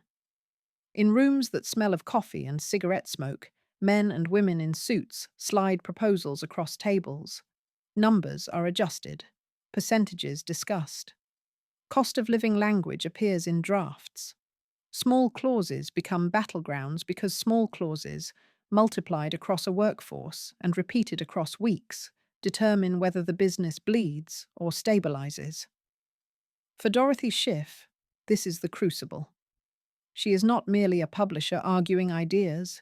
In rooms that smell of coffee and cigarette smoke, men and women in suits slide proposals across tables. Numbers are adjusted, percentages discussed. Cost of living language appears in drafts. Small clauses become battlegrounds because small clauses, multiplied across a workforce and repeated across weeks, determine whether the business bleeds or stabilizes. For Dorothy Schiff, this is the crucible. She is not merely a publisher arguing ideas.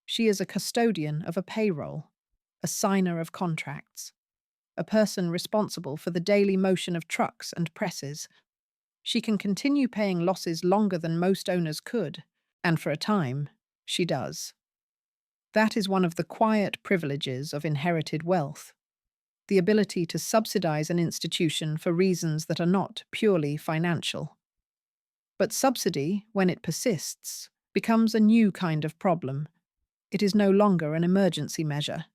She is a custodian of a payroll, a signer of contracts, a person responsible for the daily motion of trucks and presses. She can continue paying losses longer than most owners could, and for a time, she does. That is one of the quiet privileges of inherited wealth, the ability to subsidize an institution for reasons that are not purely financial. But subsidy, when it persists, becomes a new kind of problem. It is no longer an emergency measure.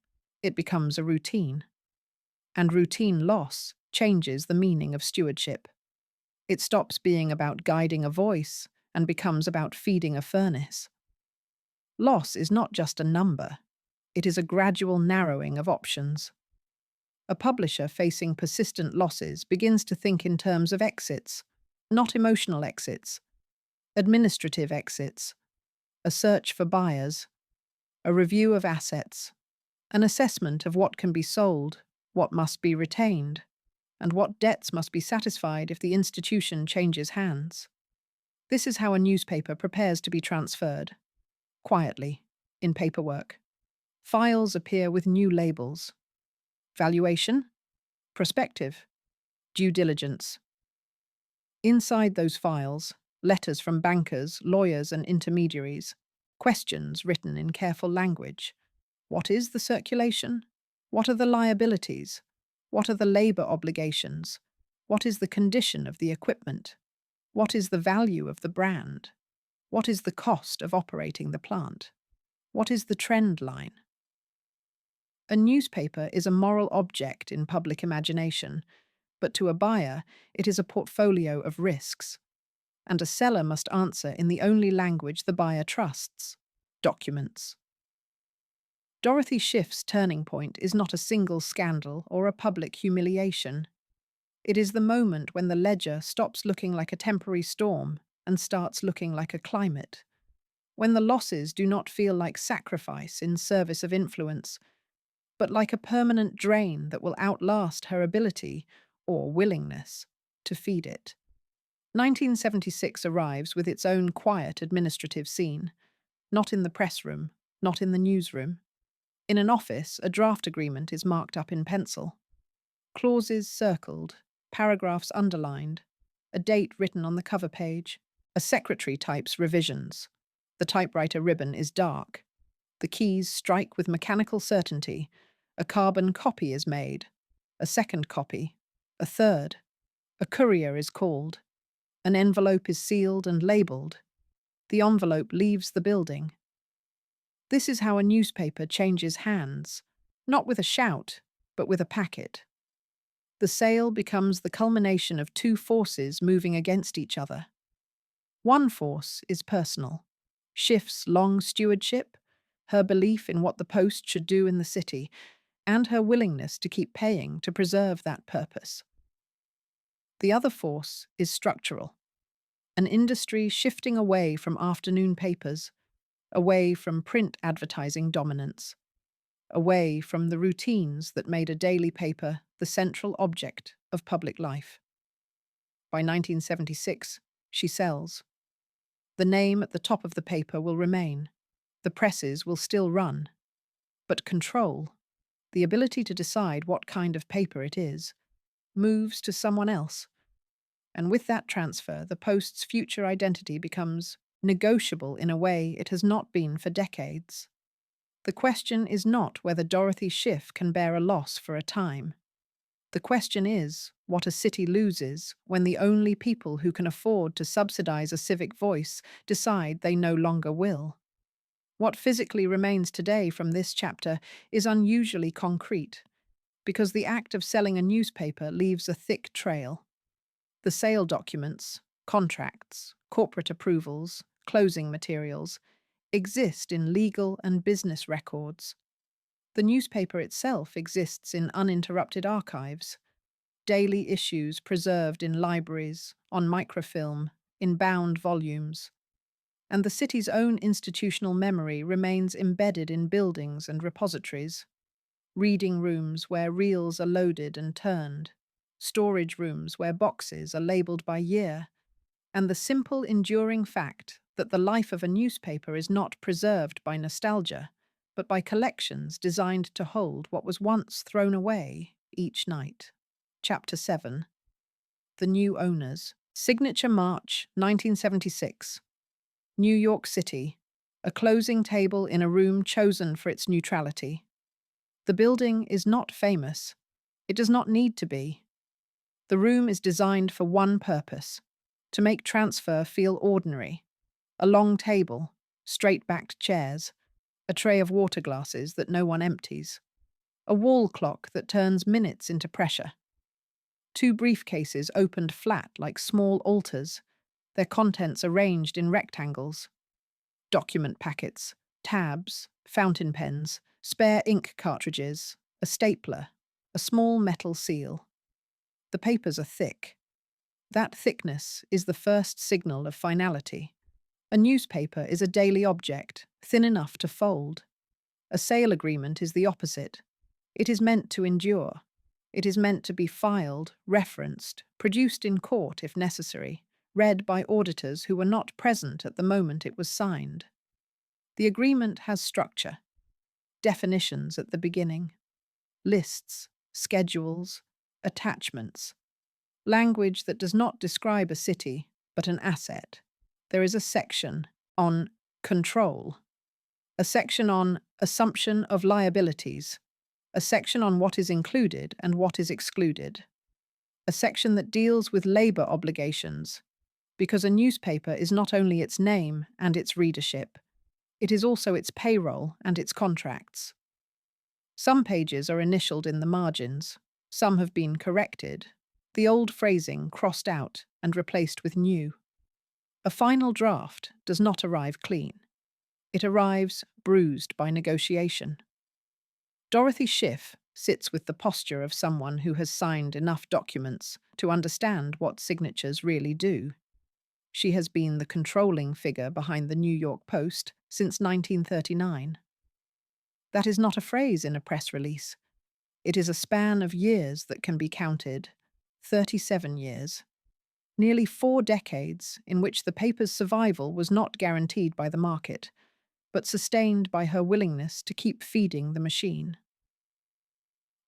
It becomes a routine. And routine loss changes the meaning of stewardship. It stops being about guiding a voice and becomes about feeding a furnace. Loss is not just a number. It is a gradual narrowing of options. A publisher facing persistent losses begins to think in terms of exits, not emotional exits, administrative exits, a search for buyers, a review of assets, an assessment of what can be sold, what must be retained, and what debts must be satisfied if the institution changes hands. This is how a newspaper prepares to be transferred. Quietly, in paperwork. Files appear with new labels. Valuation, prospective, due diligence. Inside those files, letters from bankers, lawyers, and intermediaries, questions written in careful language. What is the circulation? What are the liabilities? What are the labor obligations? What is the condition of the equipment? What is the value of the brand? What is the cost of operating the plant? What is the trend line? A newspaper is a moral object in public imagination, but to a buyer, it is a portfolio of risks. And a seller must answer in the only language the buyer trusts: documents. Dorothy Schiff's turning point is not a single scandal or a public humiliation. It is the moment when the ledger stops looking like a temporary storm and starts looking like a climate. When the losses do not feel like sacrifice in service of influence, but like a permanent drain that will outlast her ability, or willingness, to feed it. 1976 arrives with its own quiet administrative scene, not in the press room, not in the newsroom. In an office, a draft agreement is marked up in pencil. Clauses circled, paragraphs underlined, a date written on the cover page. A secretary types revisions. The typewriter ribbon is dark. The keys strike with mechanical certainty. A carbon copy is made. A second copy. A third. A courier is called. An envelope is sealed and labelled. The envelope leaves the building. This is how a newspaper changes hands, not with a shout, but with a packet. The sale becomes the culmination of two forces moving against each other. One force is personal. Schiff's long stewardship, her belief in what the Post should do in the city, and her willingness to keep paying to preserve that purpose. The other force is structural. An industry shifting away from afternoon papers, away from print advertising dominance, away from the routines that made a daily paper the central object of public life. By 1976, she sells. The name at the top of the paper will remain. The presses will still run. But control, the ability to decide what kind of paper it is, moves to someone else. And with that transfer, the Post's future identity becomes negotiable in a way it has not been for decades. The question is not whether Dorothy Schiff can bear a loss for a time. The question is what a city loses when the only people who can afford to subsidize a civic voice decide they no longer will. What physically remains today from this chapter is unusually concrete, because the act of selling a newspaper leaves a thick trail. The sale documents, contracts, corporate approvals, closing materials exist in legal and business records. The newspaper itself exists in uninterrupted archives, daily issues preserved in libraries, on microfilm, in bound volumes, and the city's own institutional memory remains embedded in buildings and repositories, reading rooms where reels are loaded and turned, storage rooms where boxes are labelled by year, and the simple, enduring fact that the life of a newspaper is not preserved by nostalgia, but by collections designed to hold what was once thrown away each night. Chapter 7. The New Owners. Signature March 1976. New York City. A closing table in a room chosen for its neutrality. The building is not famous. It does not need to be. The room is designed for one purpose: to make transfer feel ordinary. A long table, straight-backed chairs, a tray of water glasses that no one empties, a wall clock that turns minutes into pressure. 2 briefcases opened flat like small altars, their contents arranged in rectangles. Document packets, tabs, fountain pens, spare ink cartridges, a stapler, a small metal seal. The papers are thick. That thickness is the first signal of finality. A newspaper is a daily object, thin enough to fold. A sale agreement is the opposite. It is meant to endure. It is meant to be filed, referenced, produced in court if necessary, read by auditors who were not present at the moment it was signed. The agreement has structure, definitions at the beginning, lists, schedules, attachments, language that does not describe a city, but an asset. There is a section on control, a section on assumption of liabilities, a section on what is included and what is excluded, a section that deals with labor obligations, because a newspaper is not only its name and its readership, it is also its payroll and its contracts. Some pages are initialed in the margins, some have been corrected, the old phrasing crossed out and replaced with new. A final draft does not arrive clean. It arrives bruised by negotiation. Dorothy Schiff sits with the posture of someone who has signed enough documents to understand what signatures really do. She has been the controlling figure behind the New York Post since 1939. That is not a phrase in a press release. It is a span of years that can be counted, 37 years. Nearly 4 decades in which the paper's survival was not guaranteed by the market, but sustained by her willingness to keep feeding the machine.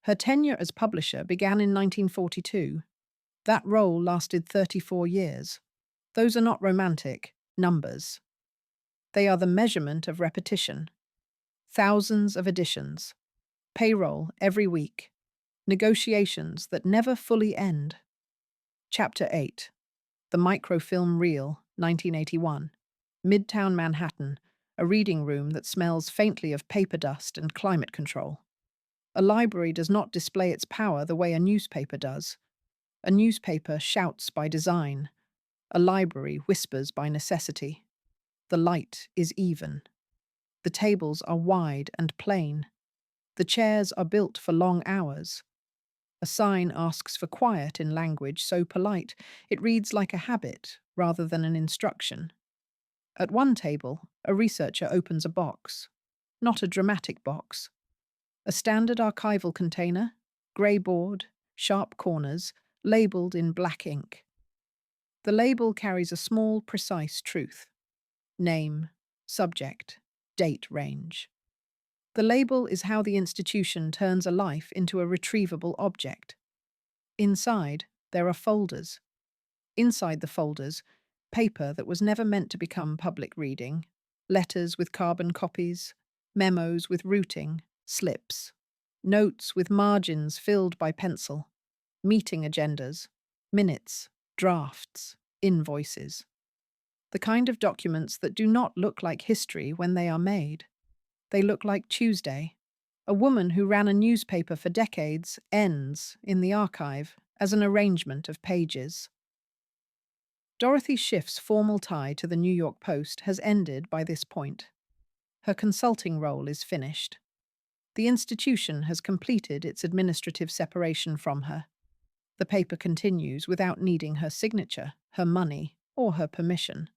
Her tenure as publisher began in 1942. That role lasted 34 years. Those are not romantic numbers. They are the measurement of repetition. Thousands of editions, payroll every week, negotiations that never fully end. Chapter 8. The Microfilm Reel, 1981. Midtown Manhattan, a reading room that smells faintly of paper dust and climate control. A library does not display its power the way a newspaper does. A newspaper shouts by design. A library whispers by necessity. The light is even. The tables are wide and plain. The chairs are built for long hours. A sign asks for quiet in language so polite it reads like a habit rather than an instruction. At one table, a researcher opens a box. Not a dramatic box. A standard archival container, grey board, sharp corners, labelled in black ink. The label carries a small, precise truth. Name, subject, date range. The label is how the institution turns a life into a retrievable object. Inside, there are folders. Inside the folders, paper that was never meant to become public reading, letters with carbon copies, memos with routing, slips, notes with margins filled by pencil, meeting agendas, minutes, drafts, invoices. The kind of documents that do not look like history when they are made. They look like Tuesday. A woman who ran a newspaper for decades ends in the archive as an arrangement of pages. Dorothy Schiff's formal tie to the New York Post has ended by this point. Her consulting role is finished. The institution has completed its administrative separation from her. The paper continues without needing her signature, her money, or her permission.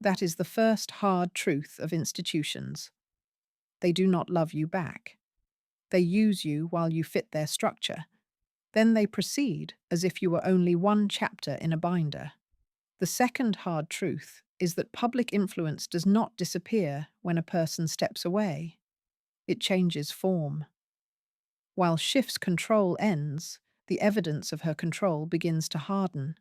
That is the first hard truth of institutions. They do not love you back. They use you while you fit their structure. Then they proceed as if you were only one chapter in a binder. The second hard truth is that public influence does not disappear when a person steps away. It changes form. While Schiff's control ends, the evidence of her control begins to harden.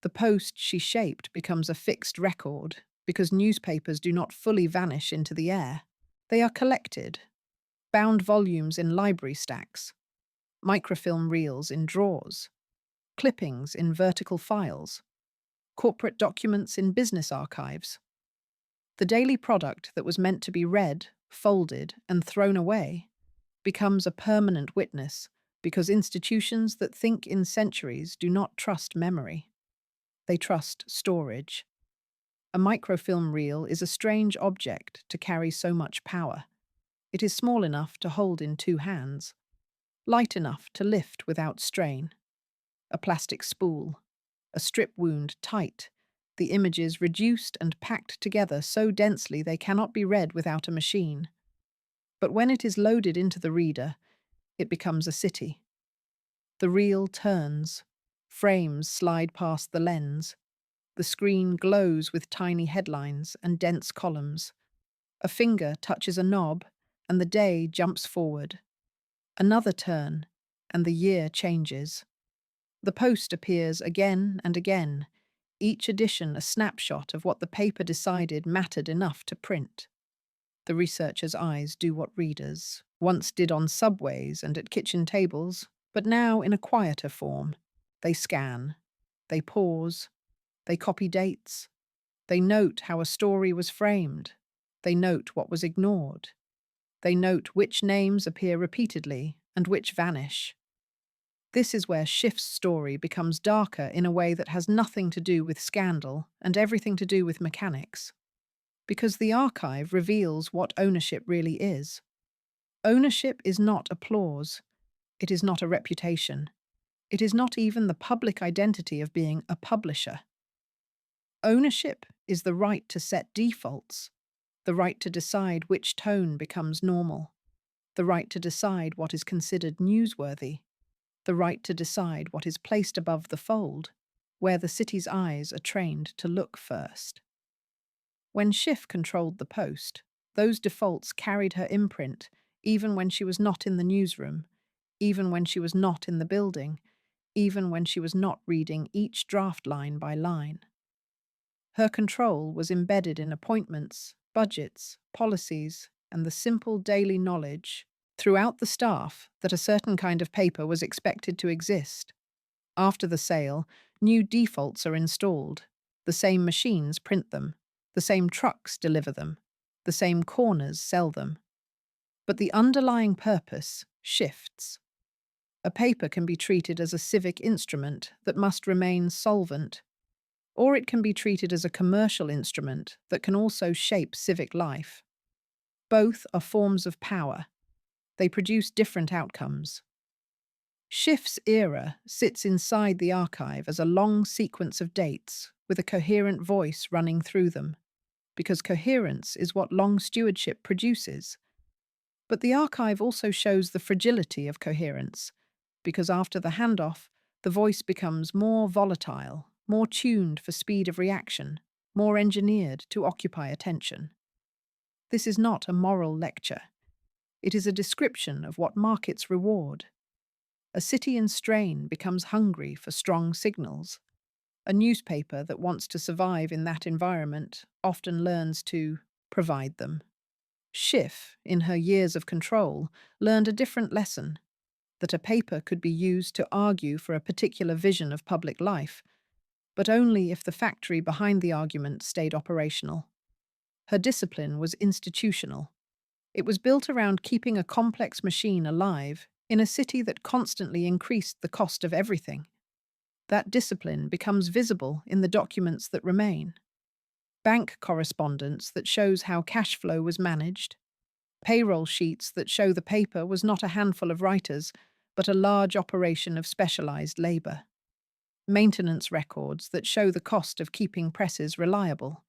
The post she shaped becomes a fixed record because newspapers do not fully vanish into the air. They are collected, bound volumes in library stacks, microfilm reels in drawers, clippings in vertical files, corporate documents in business archives. The daily product that was meant to be read, folded, and thrown away becomes a permanent witness because institutions that think in centuries do not trust memory. They trust storage. A microfilm reel is a strange object to carry so much power. It is small enough to hold in two hands, light enough to lift without strain. A plastic spool, a strip wound tight, the images reduced and packed together so densely they cannot be read without a machine. But when it is loaded into the reader, it becomes a city. The reel turns, frames slide past the lens, the screen glows with tiny headlines and dense columns. A finger touches a knob, and the day jumps forward. Another turn, and the year changes. The post appears again and again, each edition a snapshot of what the paper decided mattered enough to print. The researcher's eyes do what readers once did on subways and at kitchen tables, but now in a quieter form. They scan, they pause, they copy dates, they note how a story was framed, they note what was ignored, they note which names appear repeatedly and which vanish. This is where Schiff's story becomes darker in a way that has nothing to do with scandal and everything to do with mechanics. Because the archive reveals what ownership really is. Ownership is not applause. It is not a reputation. It is not even the public identity of being a publisher. Ownership is the right to set defaults, the right to decide which tone becomes normal, the right to decide what is considered newsworthy, the right to decide what is placed above the fold, where the city's eyes are trained to look first. When Schiff controlled the Post, those defaults carried her imprint, even when she was not in the newsroom, even when she was not in the building, even when she was not reading each draft line by line. Her control was embedded in appointments, budgets, policies, and the simple daily knowledge throughout the staff that a certain kind of paper was expected to exist. After the sale, new defaults are installed. The same machines print them. The same trucks deliver them. The same corners sell them. But the underlying purpose shifts. A paper can be treated as a civic instrument that must remain solvent, or it can be treated as a commercial instrument that can also shape civic life. Both are forms of power. They produce different outcomes. Schiff's era sits inside the archive as a long sequence of dates with a coherent voice running through them, because coherence is what long stewardship produces. But the archive also shows the fragility of coherence, because after the handoff, the voice becomes more volatile, more tuned for speed of reaction, more engineered to occupy attention. This is not a moral lecture. It is a description of what markets reward. A city in strain becomes hungry for strong signals. A newspaper that wants to survive in that environment often learns to provide them. Schiff, in her years of control, learned a different lesson, that a paper could be used to argue for a particular vision of public life, but only if the factory behind the argument stayed operational. Her discipline was institutional. It was built around keeping a complex machine alive in a city that constantly increased the cost of everything. That discipline becomes visible in the documents that remain. Bank correspondence that shows how cash flow was managed, payroll sheets that show the paper was not a handful of writers, but a large operation of specialized labor, maintenance records that show the cost of keeping presses reliable,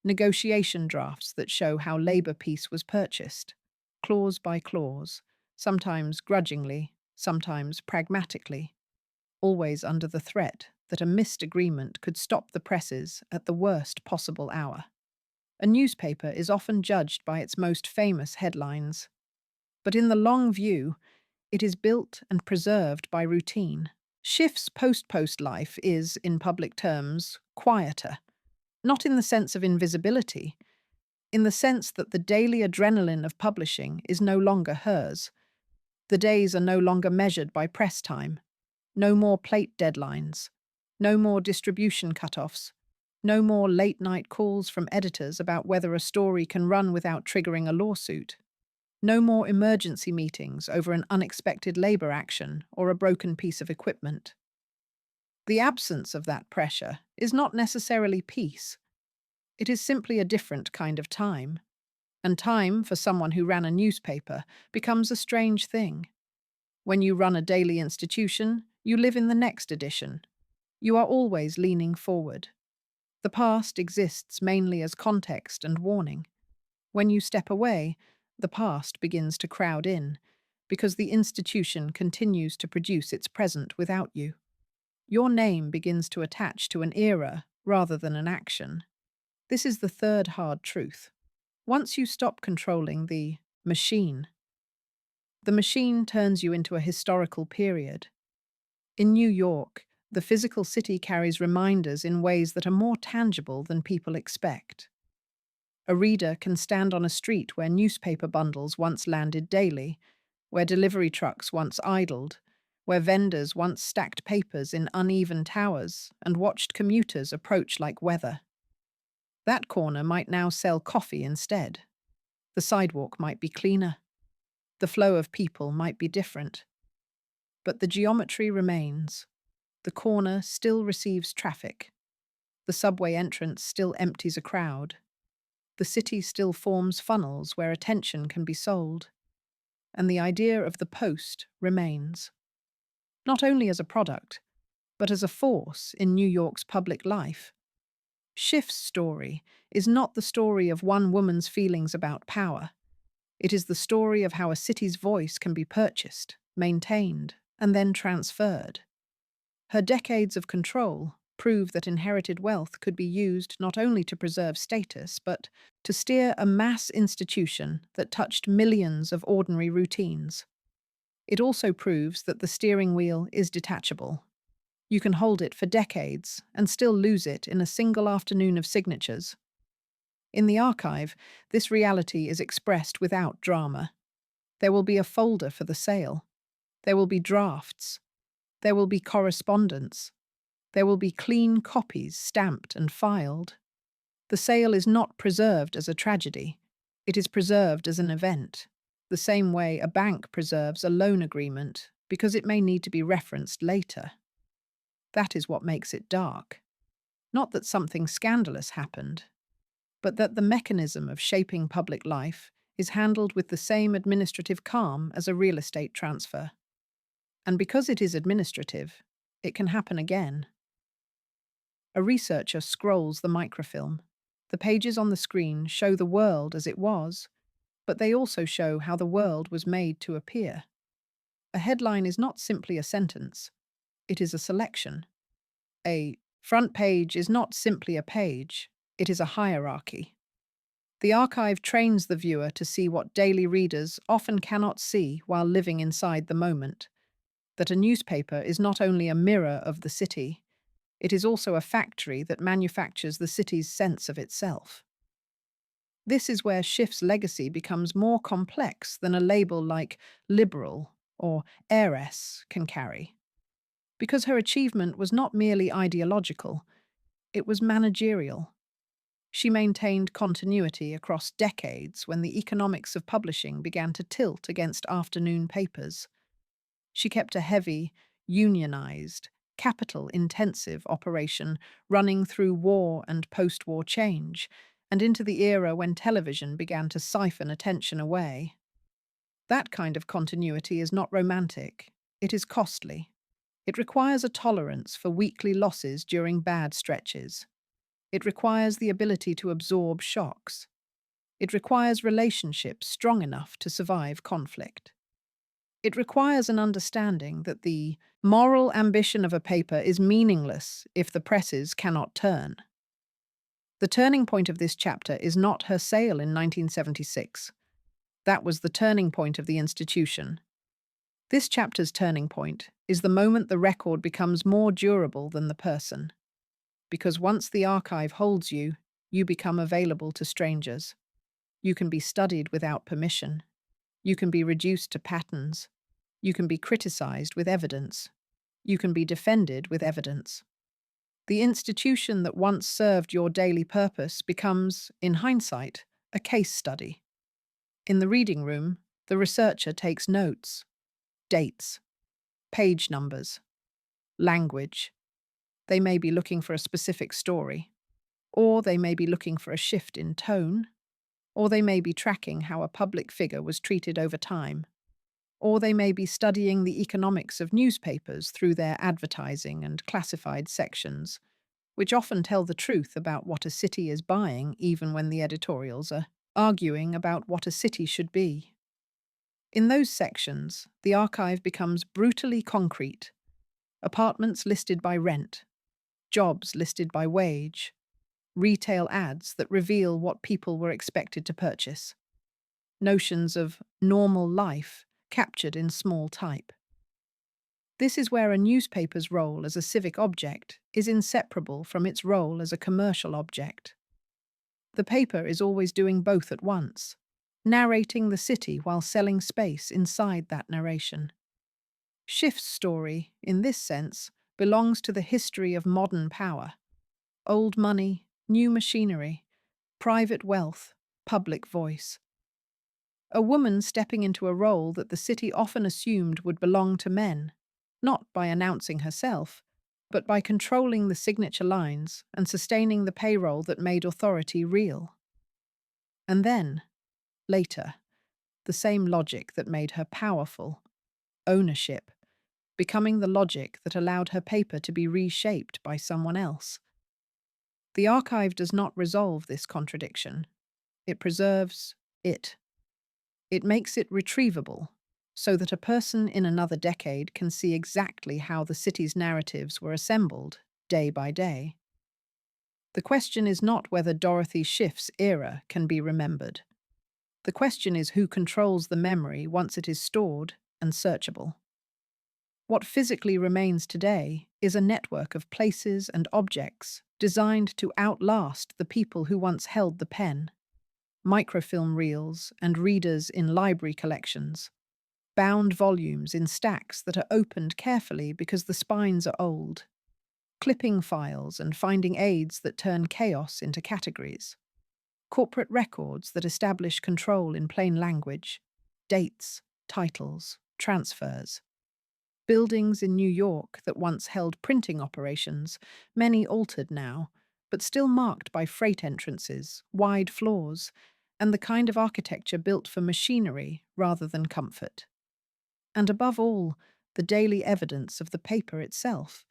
negotiation drafts that show how labor peace was purchased, clause by clause, sometimes grudgingly, sometimes pragmatically, always under the threat that a missed agreement could stop the presses at the worst possible hour. A newspaper is often judged by its most famous headlines, but in the long view, it is built and preserved by routine. Schiff's post-post life is, in public terms, quieter, not in the sense of invisibility, in the sense that the daily adrenaline of publishing is no longer hers. The days are no longer measured by press time, no more plate deadlines, no more distribution cutoffs, no more late-night calls from editors about whether a story can run without triggering a lawsuit. No more emergency meetings over an unexpected labor action or a broken piece of equipment. The absence of that pressure is not necessarily peace. It is simply a different kind of time. And time, for someone who ran a newspaper, becomes a strange thing. When you run a daily institution, you live in the next edition. You are always leaning forward. The past exists mainly as context and warning. When you step away, the past begins to crowd in, because the institution continues to produce its present without you. Your name begins to attach to an era rather than an action. This is the third hard truth. Once you stop controlling the machine turns you into a historical period. In New York, the physical city carries reminders in ways that are more tangible than people expect. A reader can stand on a street where newspaper bundles once landed daily, where delivery trucks once idled, where vendors once stacked papers in uneven towers and watched commuters approach like weather. That corner might now sell coffee instead. The sidewalk might be cleaner. The flow of people might be different. But the geometry remains. The corner still receives traffic. The subway entrance still empties a crowd. The city still forms funnels where attention can be sold. And the idea of the post remains. Not only as a product, but as a force in New York's public life. Schiff's story is not the story of one woman's feelings about power. It is the story of how a city's voice can be purchased, maintained, and then transferred. Her decades of control prove that inherited wealth could be used not only to preserve status, but to steer a mass institution that touched millions of ordinary routines. It also proves that the steering wheel is detachable. You can hold it for decades and still lose it in a single afternoon of signatures. In the archive, this reality is expressed without drama. There will be a folder for the sale. There will be drafts. There will be correspondence. There will be clean copies stamped and filed. The sale is not preserved as a tragedy. It is preserved as an event, the same way a bank preserves a loan agreement because it may need to be referenced later. That is what makes it dark. Not that something scandalous happened, but that the mechanism of shaping public life is handled with the same administrative calm as a real estate transfer. And because it is administrative, it can happen again. A researcher scrolls the microfilm. The pages on the screen show the world as it was, but they also show how the world was made to appear. A headline is not simply a sentence. It is a selection. A front page is not simply a page. It is a hierarchy. The archive trains the viewer to see what daily readers often cannot see while living inside the moment. That a newspaper is not only a mirror of the city, it is also a factory that manufactures the city's sense of itself. This is where Schiff's legacy becomes more complex than a label like liberal or heiress can carry. Because her achievement was not merely ideological, it was managerial. She maintained continuity across decades when the economics of publishing began to tilt against afternoon papers. She kept a heavy, unionized, capital-intensive operation running through war and post-war change, and into the era when television began to siphon attention away. That kind of continuity is not romantic. It is costly. It requires a tolerance for weekly losses during bad stretches. It requires the ability to absorb shocks. It requires relationships strong enough to survive conflict. It requires an understanding that the moral ambition of a paper is meaningless if the presses cannot turn. The turning point of this chapter is not her sale in 1976. That was the turning point of the institution. This chapter's turning point is the moment the record becomes more durable than the person. Because once the archive holds you, you become available to strangers. You can be studied without permission. You can be reduced to patterns. You can be criticized with evidence. You can be defended with evidence. The institution that once served your daily purpose becomes, in hindsight, a case study. In the reading room, the researcher takes notes, dates, page numbers, language. They may be looking for a specific story, or they may be looking for a shift in tone, or they may be tracking how a public figure was treated over time, or they may be studying the economics of newspapers through their advertising and classified sections, which often tell the truth about what a city is buying even when the editorials are arguing about what a city should be. In those sections, the archive becomes brutally concrete. Apartments listed by rent, jobs listed by wage, retail ads that reveal what people were expected to purchase, notions of normal life captured in small type. This is where a newspaper's role as a civic object is inseparable from its role as a commercial object. The paper is always doing both at once, narrating the city while selling space inside that narration. Schiff's story, in this sense, belongs to the history of modern power. Old money, new machinery, private wealth, public voice. A woman stepping into a role that the city often assumed would belong to men, not by announcing herself, but by controlling the signature lines and sustaining the payroll that made authority real. And then, later, the same logic that made her powerful, ownership, becoming the logic that allowed her paper to be reshaped by someone else. The archive does not resolve this contradiction. It preserves it. It makes it retrievable, so that a person in another decade can see exactly how the city's narratives were assembled, day by day. The question is not whether Dorothy Schiff's era can be remembered. The question is who controls the memory once it is stored and searchable. What physically remains today is a network of places and objects designed to outlast the people who once held the pen. Microfilm reels and readers in library collections, bound volumes in stacks that are opened carefully because the spines are old, clipping files and finding aids that turn chaos into categories, corporate records that establish control in plain language, dates, titles, transfers. Buildings in New York that once held printing operations, many altered now, but still marked by freight entrances, wide floors, and the kind of architecture built for machinery rather than comfort. And above all, the daily evidence of the paper itself,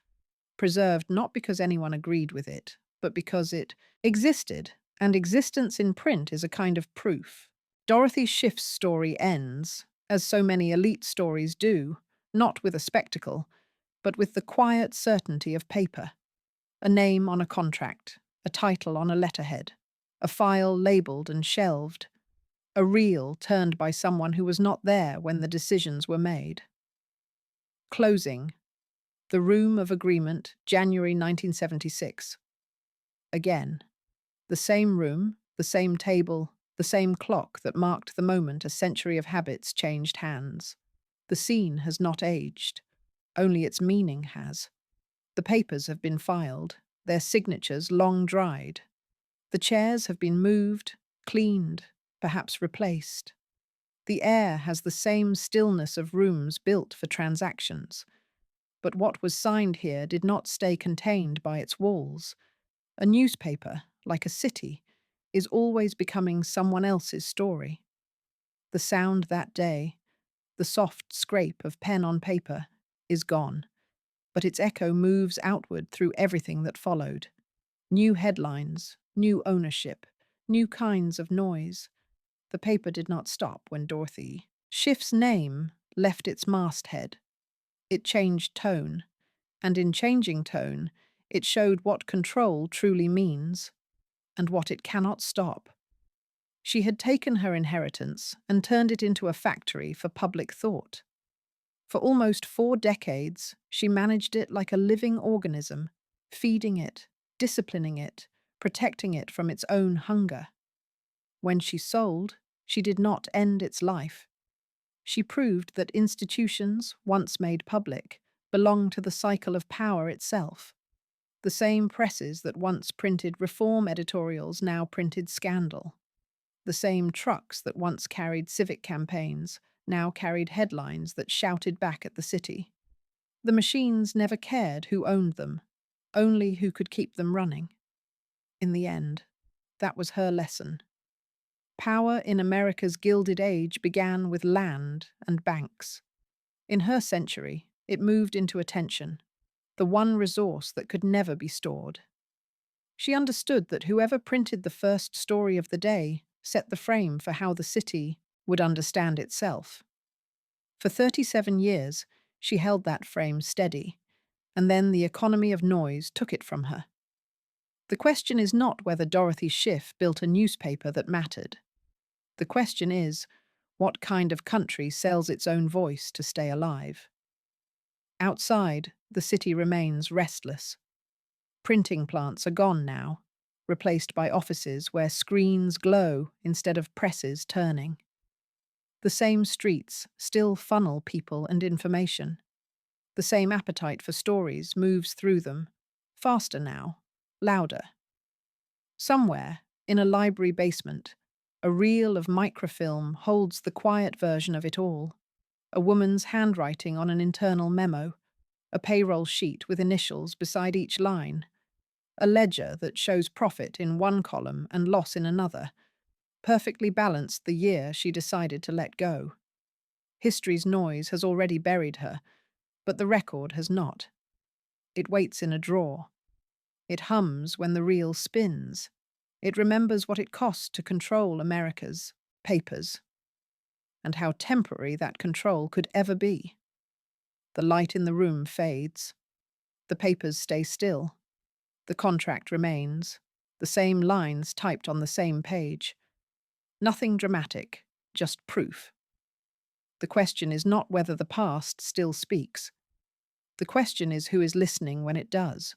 preserved not because anyone agreed with it, but because it existed, and existence in print is a kind of proof. Dorothy Schiff's story ends, as so many elite stories do, not with a spectacle, but with the quiet certainty of paper. A name on a contract, a title on a letterhead, a file labelled and shelved, a reel turned by someone who was not there when the decisions were made. Closing. The Room of Agreement, January 1976. Again. The same room, the same table, the same clock that marked the moment a century of habits changed hands. The scene has not aged. only its meaning has. The papers have been filed, their signatures long dried. The chairs have been moved, cleaned, perhaps replaced. The air has the same stillness of rooms built for transactions. But what was signed here did not stay contained by its walls. A newspaper, like a city, is always becoming someone else's story. The sound that day, the soft scrape of pen on paper, is gone, but its echo moves outward through everything that followed. New headlines, new ownership, new kinds of noise. The paper did not stop when Dorothy Schiff's name left its masthead. It changed tone, and in changing tone, it showed what control truly means and what it cannot stop. She had taken her inheritance and turned it into a factory for public thought. For almost 4 decades, she managed it like a living organism, feeding it, disciplining it, protecting it from its own hunger. When she sold, she did not end its life. She proved that institutions, once made public, belong to the cycle of power itself. The same presses that once printed reform editorials now printed scandal. The same trucks that once carried civic campaigns now carried headlines that shouted back at the city. The machines never cared who owned them, only who could keep them running. In the end, that was her lesson. Power in America's Gilded Age began with land and banks. In her century, it moved into attention, the one resource that could never be stored. She understood that whoever printed the first story of the day set the frame for how the city would understand itself. For 37 years, she held that frame steady, and then the economy of noise took it from her. The question is not whether Dorothy Schiff built a newspaper that mattered. The question is, what kind of country sells its own voice to stay alive? Outside, the city remains restless. Printing plants are gone now, replaced by offices where screens glow instead of presses turning. The same streets still funnel people and information. The same appetite for stories moves through them, faster now, louder. Somewhere, in a library basement, a reel of microfilm holds the quiet version of it all. A woman's handwriting on an internal memo, a payroll sheet with initials beside each line, a ledger that shows profit in one column and loss in another, perfectly balanced the year she decided to let go. History's noise has already buried her, but the record has not. It waits in a drawer. It hums when the reel spins. It remembers what it cost to control America's papers, and how temporary that control could ever be. The light in the room fades. The papers stay still. The contract remains. The same lines typed on the same page. Nothing dramatic, just proof. The question is not whether the past still speaks. The question is who is listening when it does.